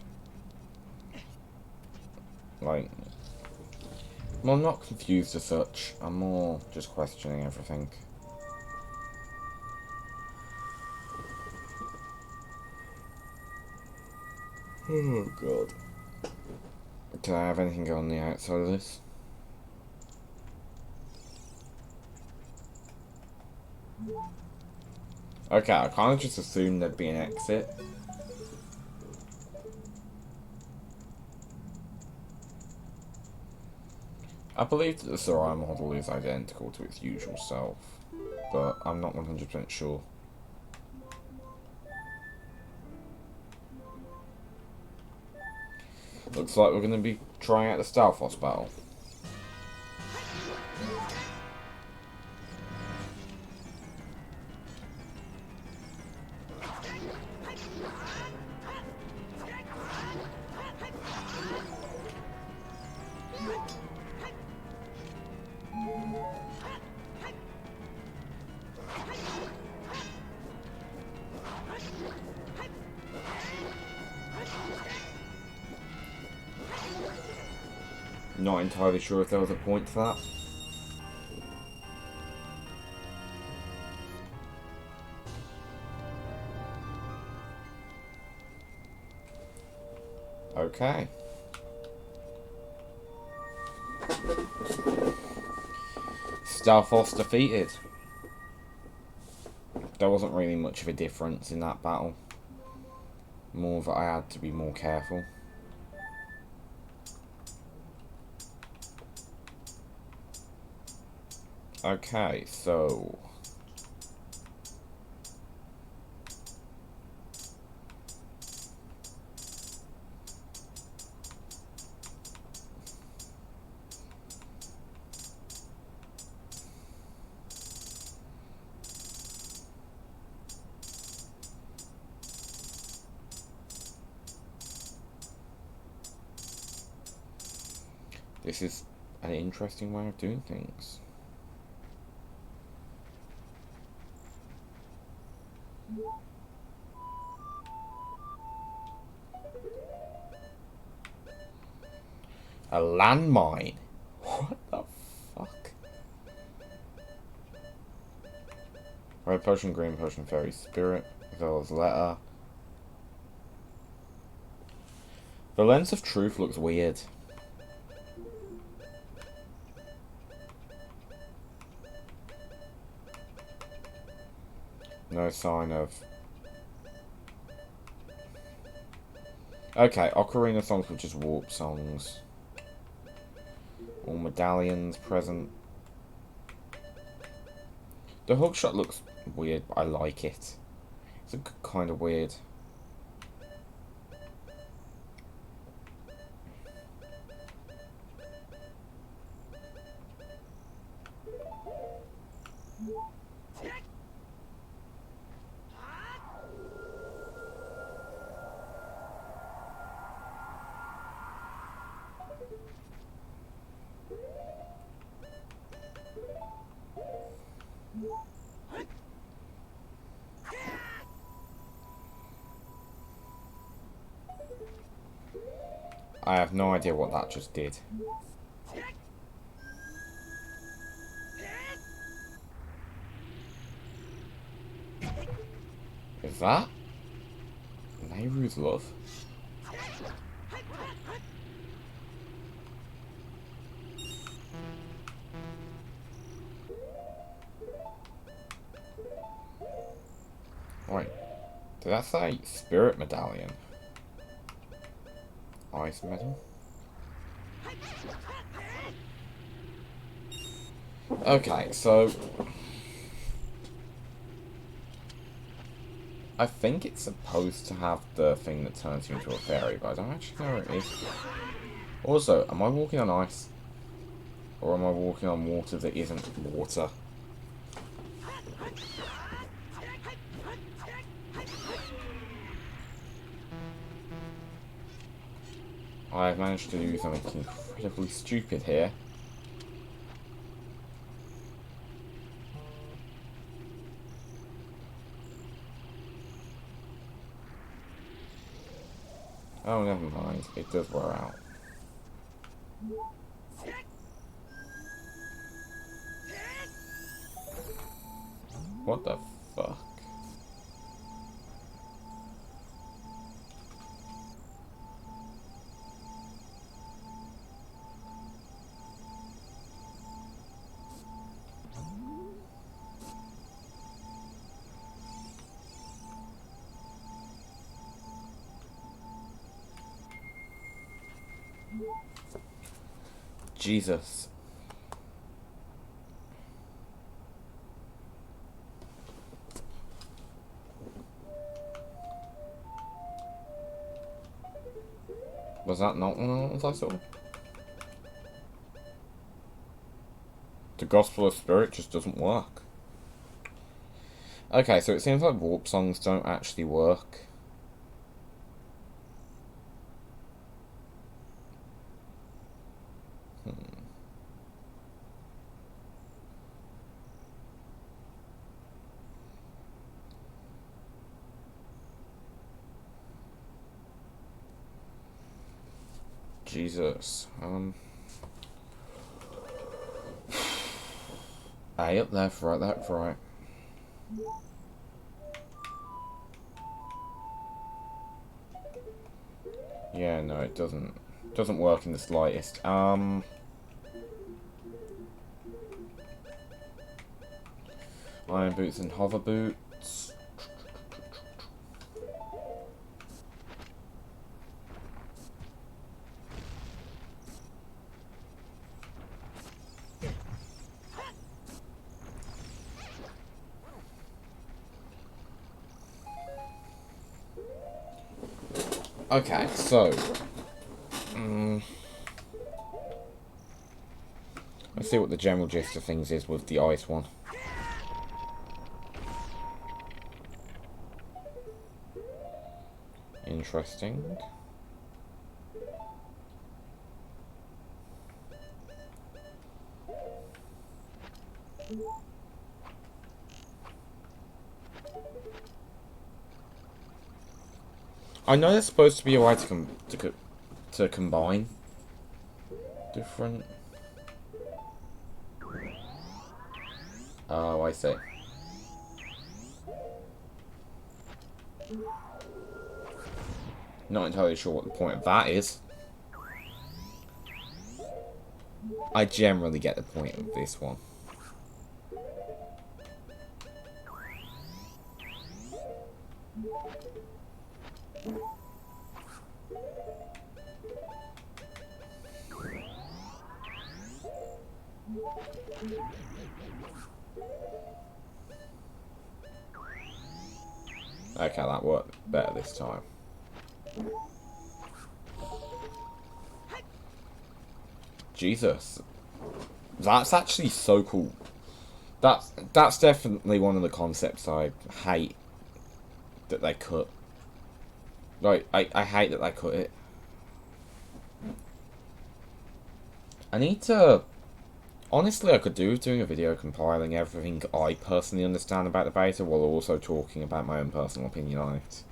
Like, well, I'm not confused as such. I'm more just questioning everything. Oh, God. Can I have anything on the outside of this? Okay, I kind of just assumed there'd be an exit. I believe that the Soraya model is identical to its usual self, but I'm not 100% sure. Looks like we're going to be trying out the Stalfos battle. Not entirely sure if there was a point to that. Okay. Stalfos defeated. There wasn't really much of a difference in that battle. More that I had to be more careful. Okay, so... this is an interesting way of doing things. A landmine? What the fuck? Red potion, green potion, fairy spirit, Vel's letter. The lens of truth looks weird. No sign of... Okay, Ocarina songs were just warp songs. All medallions present. The hookshot looks weird, but I like it. It's a kind of weird. I have no idea what that just did. Is that Nehru's love? Wait, did that say spirit medallion? Ice medal? Okay, so I think it's supposed to have the thing that turns you into a fairy, but I don't actually know where it is. Also, am I walking on ice? Or am I walking on water that isn't water? I've managed to do something incredibly stupid here. Oh, never mind. It does wear out. What the fuck? Jesus. Was that not one of the ones I saw? The Gospel of Spirit just doesn't work. Okay, so it seems like warp songs don't actually work. Jesus. A up, left, right, left, right. Yeah, no, it doesn't work in the slightest. Iron boots and hover boots. Okay, so let's see what the general gist of things is with the ice one. Interesting. I know there's supposed to be a way to combine different. Oh, I see. Not entirely sure what the point of that is. I generally get the point of this one. Okay, that worked better this time. Jesus. That's actually so cool. That's definitely one of the concepts I hate that they cut. Like, I hate that they cut it. I need to... Honestly, I could do with doing a video compiling everything I personally understand about the beta while also talking about my own personal opinion on it.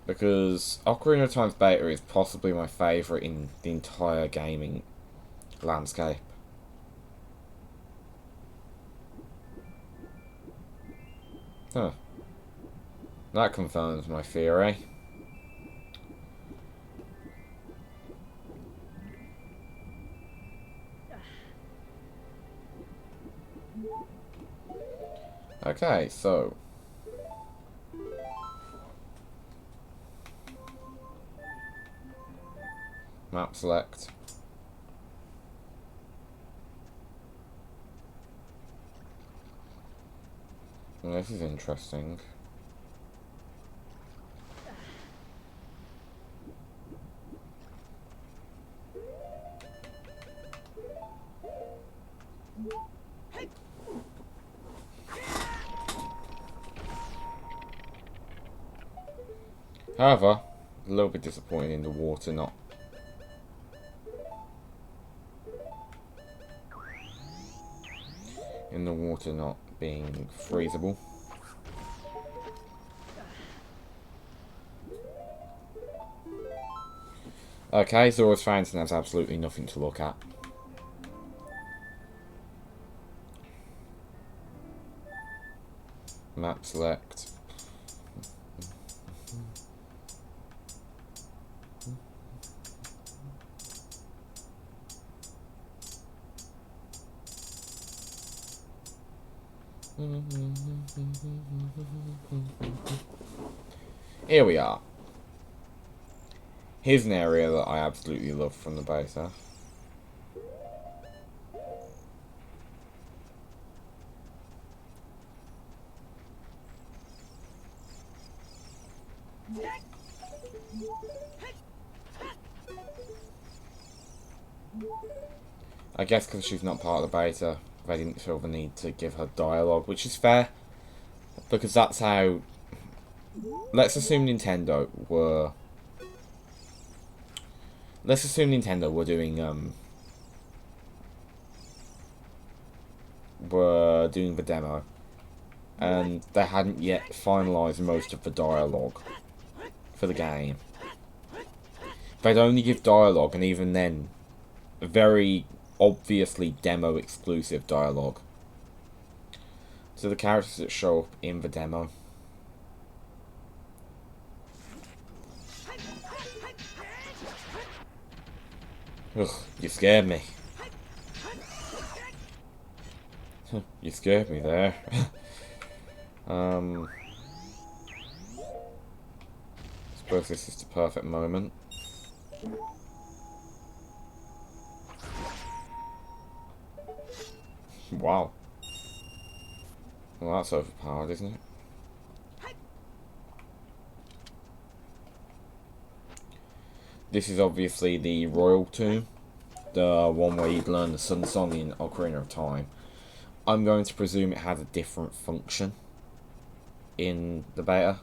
Because Ocarina of Time's beta is possibly my favourite in the entire gaming landscape. Huh. That confirms my theory. Okay, so... Map select. Well, this is interesting. However, a little bit disappointed in the water not being freezable. Okay, Zora's Fountain has absolutely nothing to look at. Map select. Here we are. Here's an area that I absolutely love from the beta. I guess because she's not part of the beta, they didn't feel the need to give her dialogue, which is fair, because that's how... Let's assume Nintendo were doing the demo, and they hadn't yet finalised most of the dialogue for the game. They'd only give dialogue, and even then, very obviously demo exclusive dialogue to the characters that show up in the demo. Ugh, you scared me. You scared me there. Suppose this is the perfect moment. Wow. Well, that's overpowered, isn't it? This is obviously the Royal Tomb, the one where you'd learn the Sun Song in Ocarina of Time. I'm going to presume it has a different function in the beta.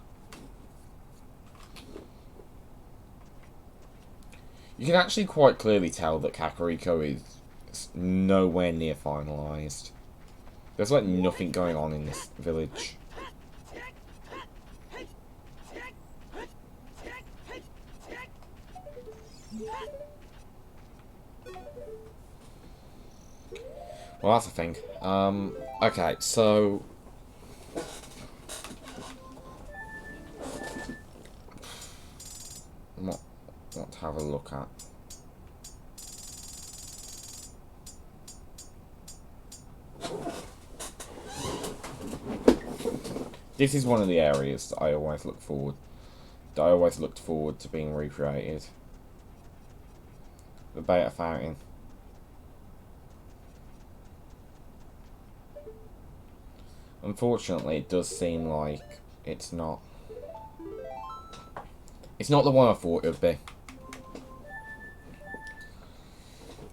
You can actually quite clearly tell that Kakariko is nowhere near finalised. There's like nothing going on in this village. Well, that's a thing. Okay, so what to have a look at? This is one of the areas that I always looked forward to being recreated. The beta fountain. Unfortunately, it does seem like it's not. It's not the one I thought it would be.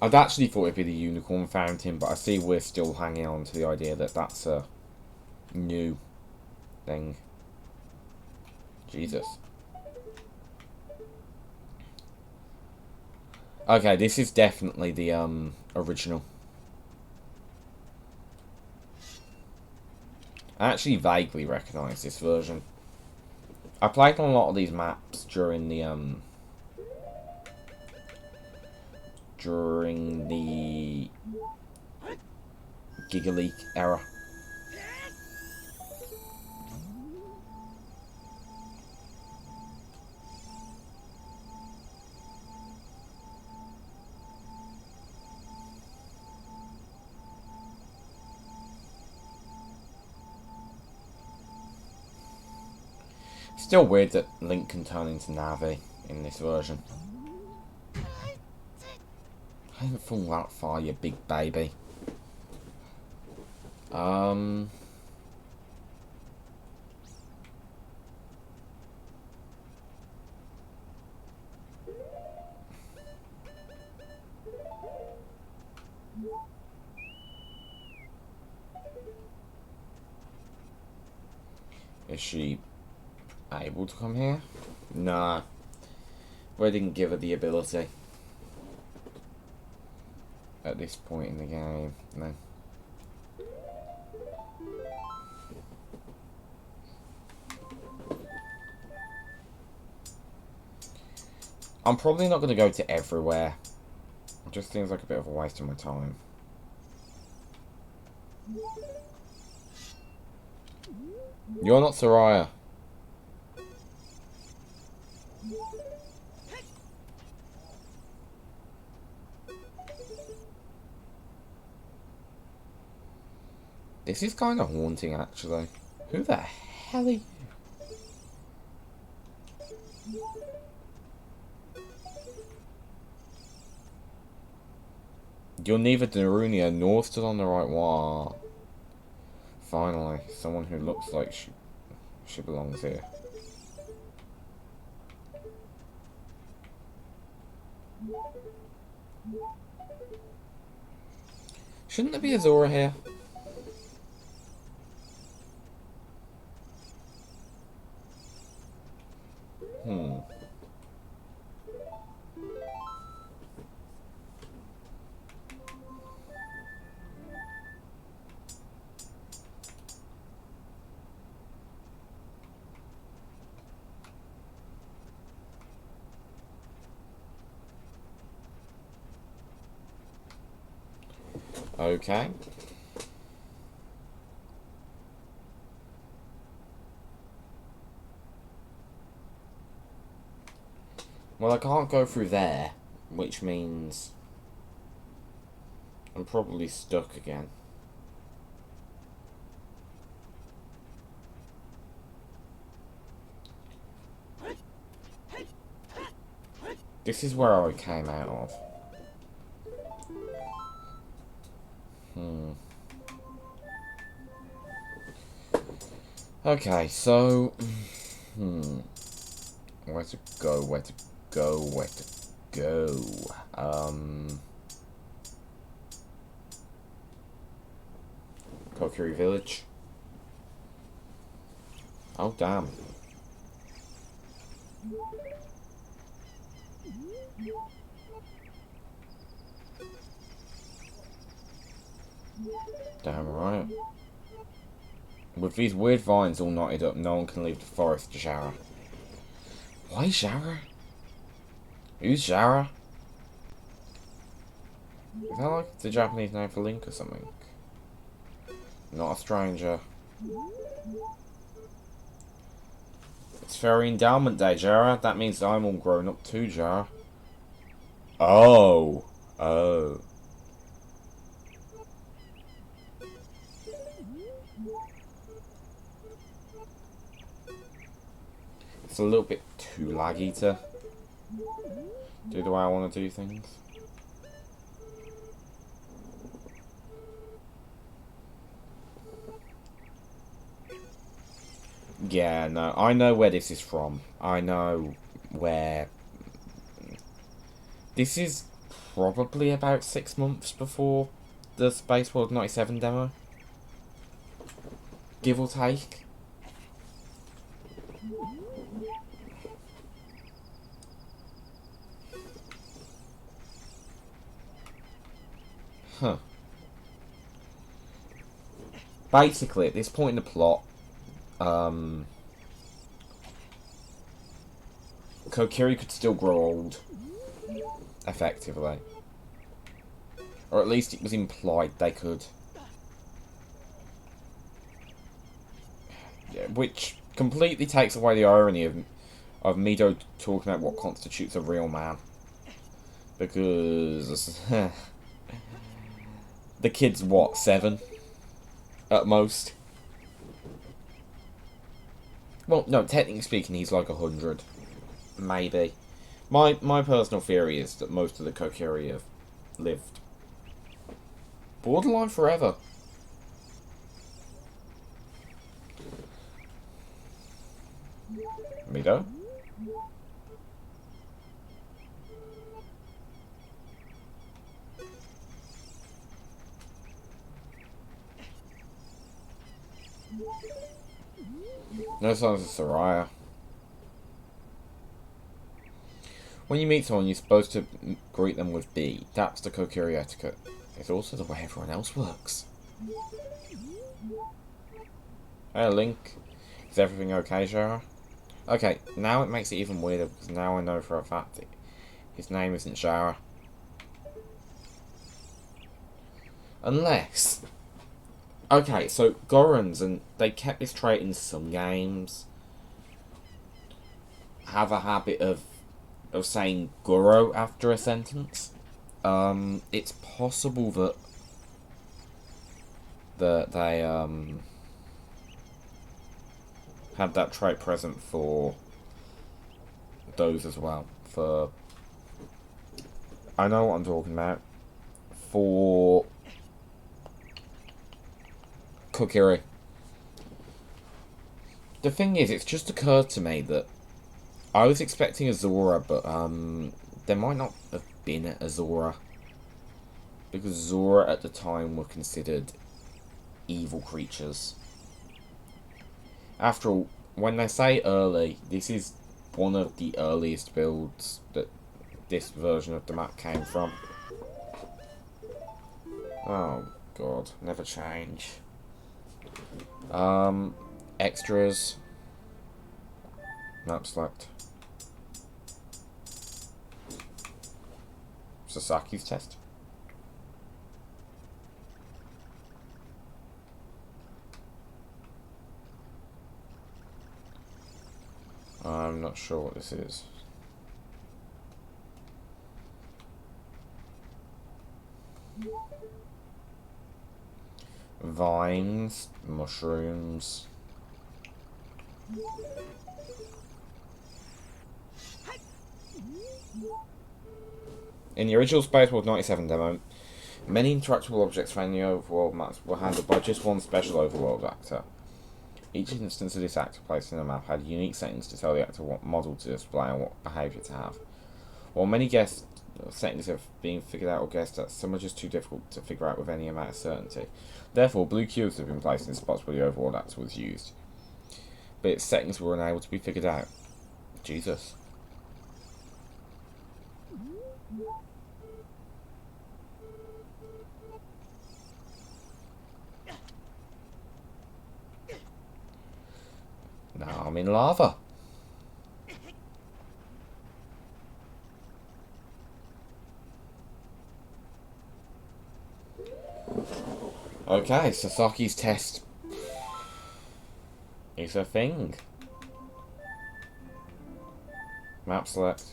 I'd actually thought it'd be the unicorn fountain, but I see we're still hanging on to the idea that that's a new thing. Jesus. Okay, this is definitely the original. I actually vaguely recognise this version. I played on a lot of these maps during the Giga Leak era. Still weird that Link can turn into Navi in this version. I haven't fallen that far, you big baby. Is she able to come here? Nah. We didn't give her the ability. At this point in the game, no. I'm probably not going to go to everywhere. It just seems like a bit of a waste of my time. You're not Soraya. This is kind of haunting, actually. Who the hell are you? You're neither Darunia nor stood on the right wall. Finally, someone who looks like she belongs here. Shouldn't there be a Zora here? Okay. Well, I can't go through there, which means I'm probably stuck again. This is where I came out of. Okay, so... Where to go, where to go, where to go? Kokiri Village. Oh, damn. Damn right. With these weird vines all knotted up, no one can leave the forest to Zara. Why Zara? Who's Zara? Is that like the Japanese name for Link or something? Not a stranger. It's Fairy Endowment Day, Jara. That means I'm all grown up too, Jara. Oh. Oh. It's a little bit too laggy to do the way I want to do things. Yeah, no, I know where this is from. I know where... This is probably about 6 months before the Space World 97 demo. Give or take. Huh. Basically, at this point in the plot, Kokiri could still grow old. Effectively. Or at least it was implied they could. Yeah, which completely takes away the irony of Mido talking about what constitutes a real man. Because... the kid's what, 7? At most? Well, no, technically speaking, he's like 100. Maybe. My personal theory is that most of the Kokiri have lived borderline forever. Mido? No signs of Soraya. When you meet someone, you're supposed to greet them with B. That's the Kokiri etiquette. It's also the way everyone else works. Hey, Link. Is everything okay, Zara? Okay, now it makes it even weirder, because now I know for a fact that his name isn't Zara. Unless... Okay, so Gorons, and they kept this trait in some games, have a habit of saying Goro after a sentence. It's possible that they had that trait present for those as well. For... I know what I'm talking about. For... Kokiri. The thing is, it's just occurred to me that I was expecting a Zora, but there might not have been a Zora. Because Zora at the time were considered evil creatures. After all, when they say early, this is one of the earliest builds that this version of the map came from. Oh god, never change. Extras. Map select. Sasaki's test. not sure what this is. Vines, mushrooms. In the original Space World 97 demo, many interactable objects found in the overworld maps were handled by just one special overworld actor. Each instance of this actor placed in the map had unique settings to tell the actor what model to display and what behaviour to have. While many guessed settings have been figured out or guessed at, some are just too difficult to figure out with any amount of certainty. Therefore, blue cubes have been placed in spots where the overworld actor was used, but its settings were unable to be figured out. Jesus. Now I'm in lava. Okay, Sasaki's test is a thing. Map select.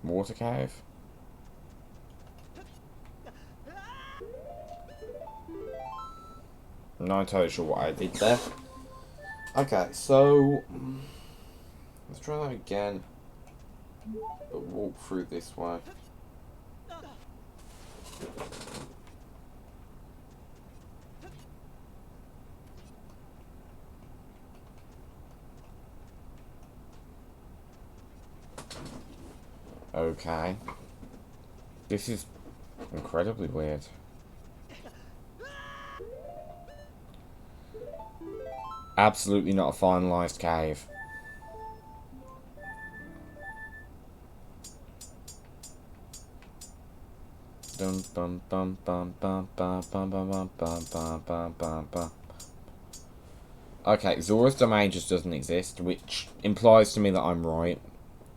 Water cave. I'm not entirely sure what I did there. Okay, so let's try that again. But walk through this way. Okay. This is incredibly weird. Absolutely not a finalised cave. Dum bum bum bum bum bum bum bum bum bum bum bum bum. Okay, Zora's domain just doesn't exist, which implies to me that I'm right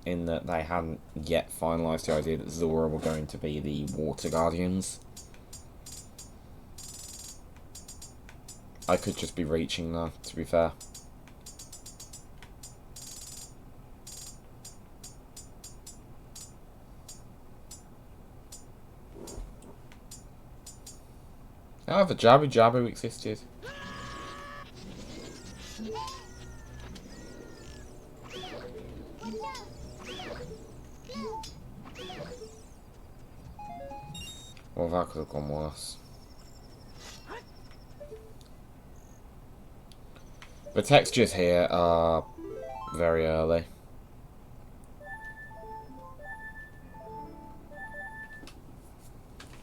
in that they hadn't yet finalised the idea that Zora were going to be the Water Guardians. I could just be reaching though, to be fair. However, Jabu Jabu existed. Well, that could have gone worse. The textures here are very early.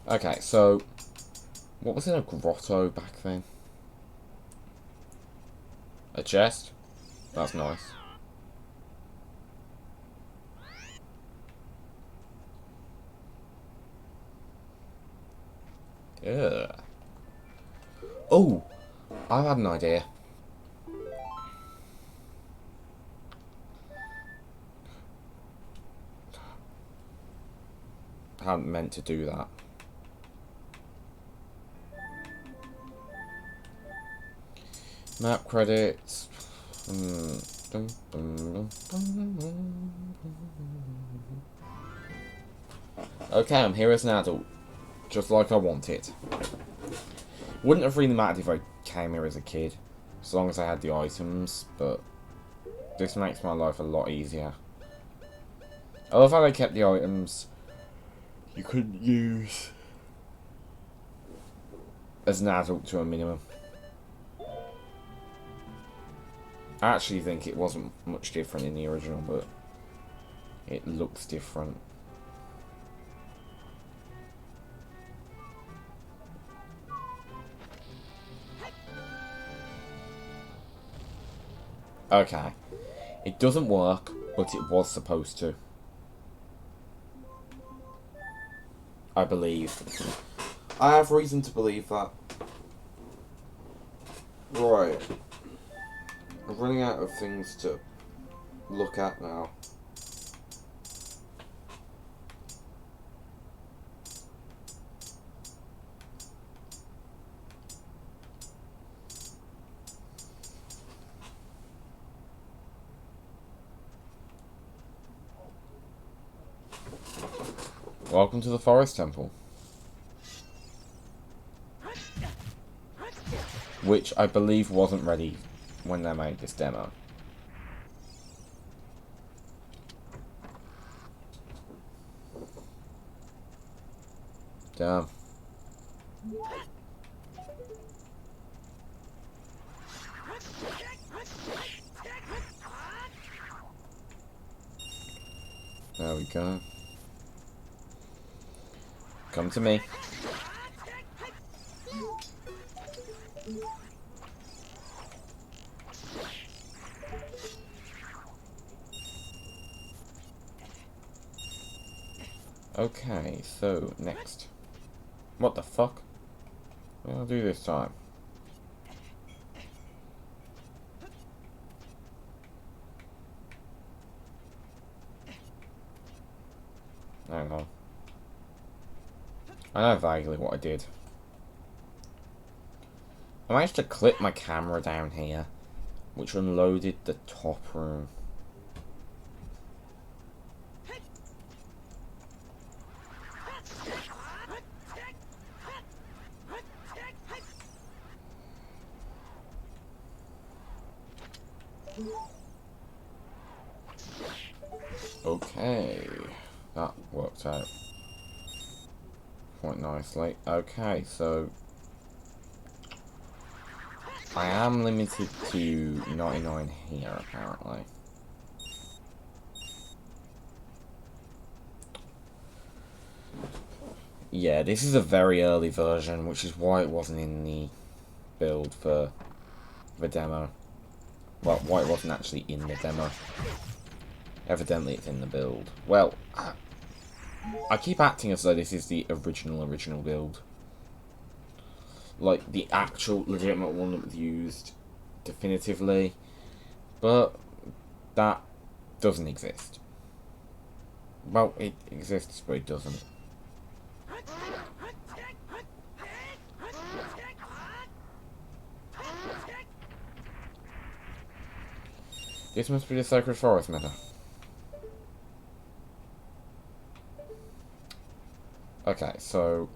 Okay, so what was in a grotto back then? A chest? That's nice. Ugh. Oh, I've had an idea. I hadn't meant to do that. Map credits. Okay, I'm here as an adult. Just like I want it. Wouldn't have really mattered if I came here as a kid. As long as I had the items, but this makes my life a lot easier. I love how they kept the items you couldn't use as an adult to a minimum. I actually think it wasn't much different in the original, but it looks different. Okay. It doesn't work, but it was supposed to. I believe. I have reason to believe that. Right. I'm running out of things to look at now. Welcome to the Forest Temple. Which I believe wasn't ready when they made this demo. Damn. There we go. Come to me. Okay, so next. What the fuck? What will I do this time? Hang on. I know vaguely what I did. I managed to clip my camera down here, which unloaded the top room. Okay, that worked out quite nicely. Okay, so I am limited to 99 here, apparently. Yeah, this is a very early version, which is why it wasn't in the build for the demo. Well, why it wasn't actually in the demo. Evidently it's in the build. Well, I keep acting as though this is the original build. Like, the actual legitimate one that was used definitively. But that doesn't exist. Well, it exists, but it doesn't. This must be the Sacred Forest meta. Okay, so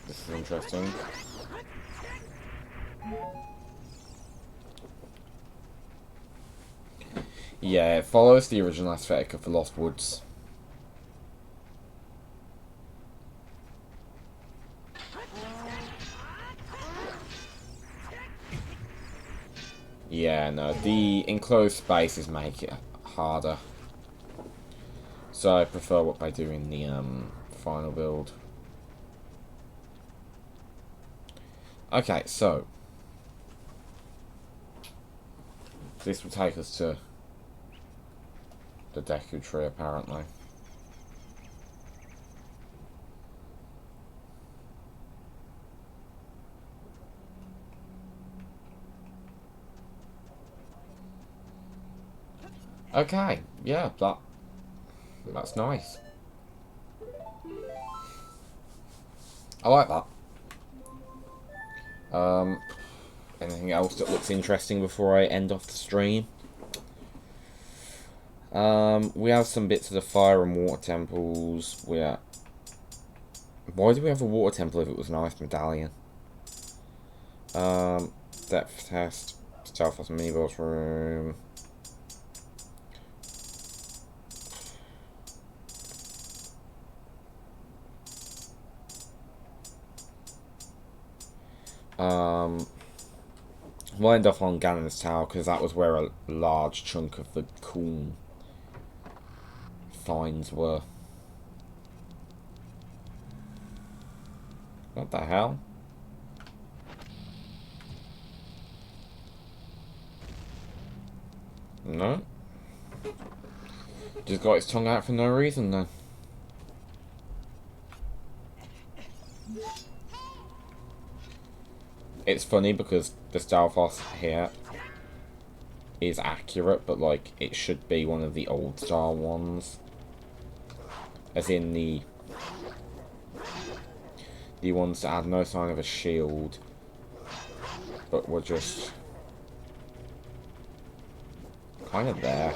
this is interesting. Yeah, it follows the original aesthetic of the Lost Woods. Yeah, no, the enclosed spaces make it harder. So I prefer what they do in the final build. Okay, so this will take us to the Deku Tree, apparently. Okay, yeah, that's nice. I like that. Anything else that looks interesting before I end off the stream? We have some bits of the fire and water temples. Why do we have a water temple if it was an ice medallion? Depth test. Stealth mini boss room. We'll end off on Ganon's Tower because that was where a large chunk of the cool finds were. What the hell? No? Just got its tongue out for no reason then. It's funny because the Stalfos here is accurate, but like it should be one of the old style ones. As in the ones that had no sign of a shield, but were just kind of there,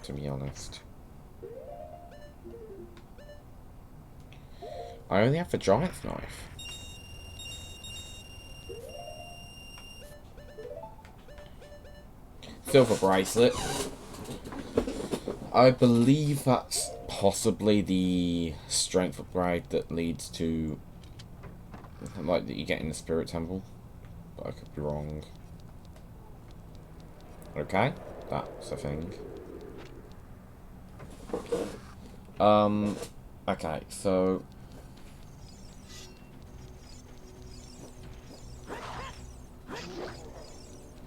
to be honest. I only have the giant's knife. Silver bracelet. I believe that's possibly the strength upgrade that leads to, like, that you get in the spirit temple, but I could be wrong. Okay, that's a thing. Okay, so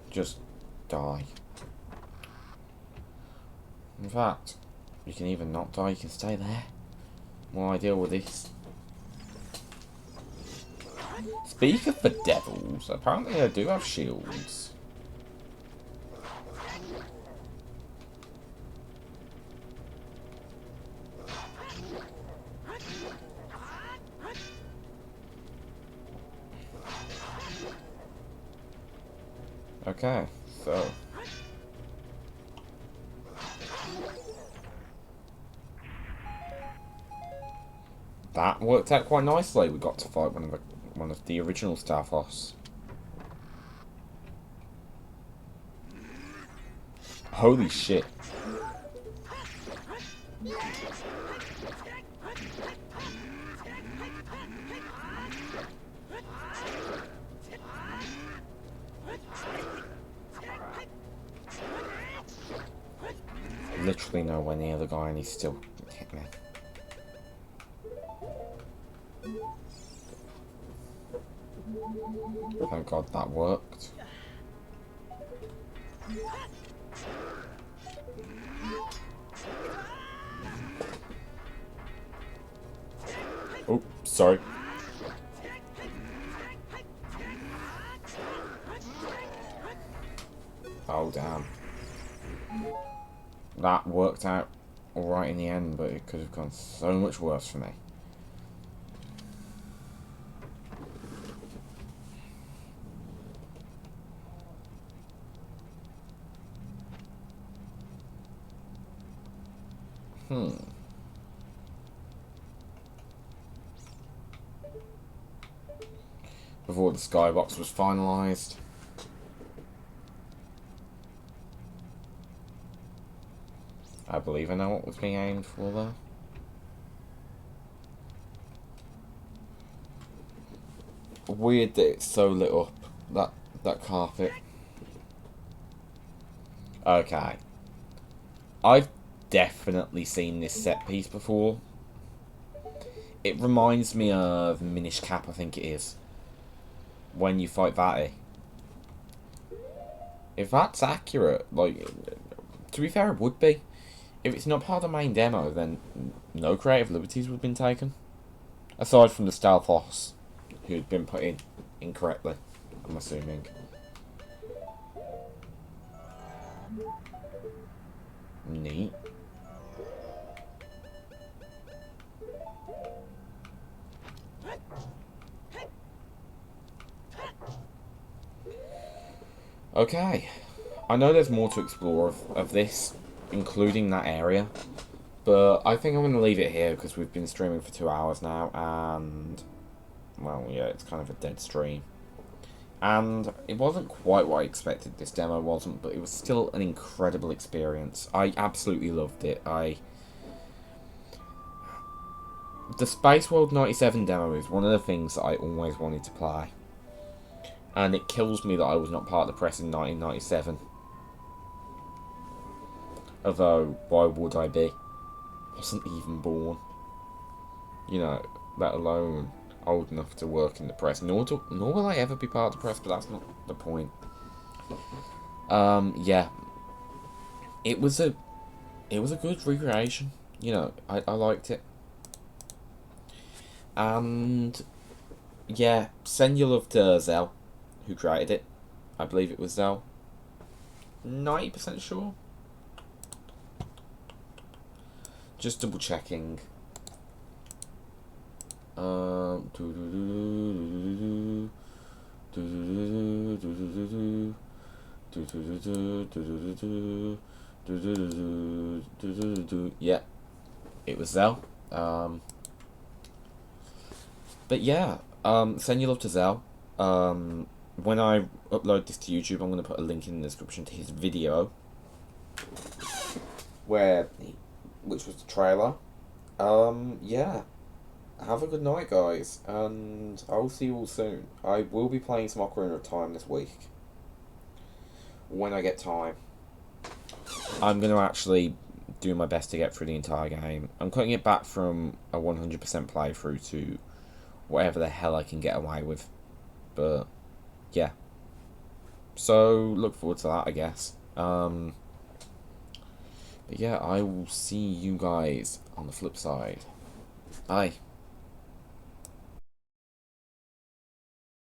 just die. In fact, you can even not die, you can stay there. More ideal with this. Speak of the devils, apparently they do have shields. Okay, so that worked out quite nicely. We got to fight one of the original Starfoss. Holy shit. Literally nowhere near the guy and he's still hit me. Thank God that worked. Oh, sorry. Oh, damn. That worked out alright in the end, but it could have gone so much worse for me. Before the skybox was finalised. I believe I know what was being aimed for there. Weird that it's so lit up, that carpet. Okay. I've definitely seen this set piece before. It reminds me of Minish Cap, I think it is. When you fight Vati. If that's accurate, like, to be fair, it would be. If it's not part of the main demo, then no creative liberties would have been taken. Aside from the Stalfos, who had been put in incorrectly, I'm assuming. Neat. Okay. I know there's more to explore of this, including that area. But I think I'm going to leave it here because we've been streaming for 2 hours now and, well, yeah, it's kind of a dead stream. And it wasn't quite what I expected, this demo wasn't, but it was still an incredible experience. I absolutely loved it. The Space World 97 demo is one of the things that I always wanted to play. And it kills me that I was not part of the press in 1997. Although, why would I be? Wasn't even born. You know, let alone old enough to work in the press. Nor will I ever be part of the press, but that's not the point. Yeah. It was a good recreation. You know, I liked it. And yeah, send your love to Zell, who created it. I believe it was Zell. 90% sure. Just double checking. Yeah, it was Zell. But yeah, send your love to Zell. When I upload this to YouTube, I'm gonna put a link in the description to his video, where, which was the trailer. Yeah. Have a good night, guys, and I'll see you all soon. I will be playing some Ocarina of Time this week when I get time. I'm gonna actually do my best to get through the entire game. I'm cutting it back from a 100% playthrough to whatever the hell I can get away with. But yeah, so look forward to that, I guess. But yeah, I will see you guys on the flip side. Bye.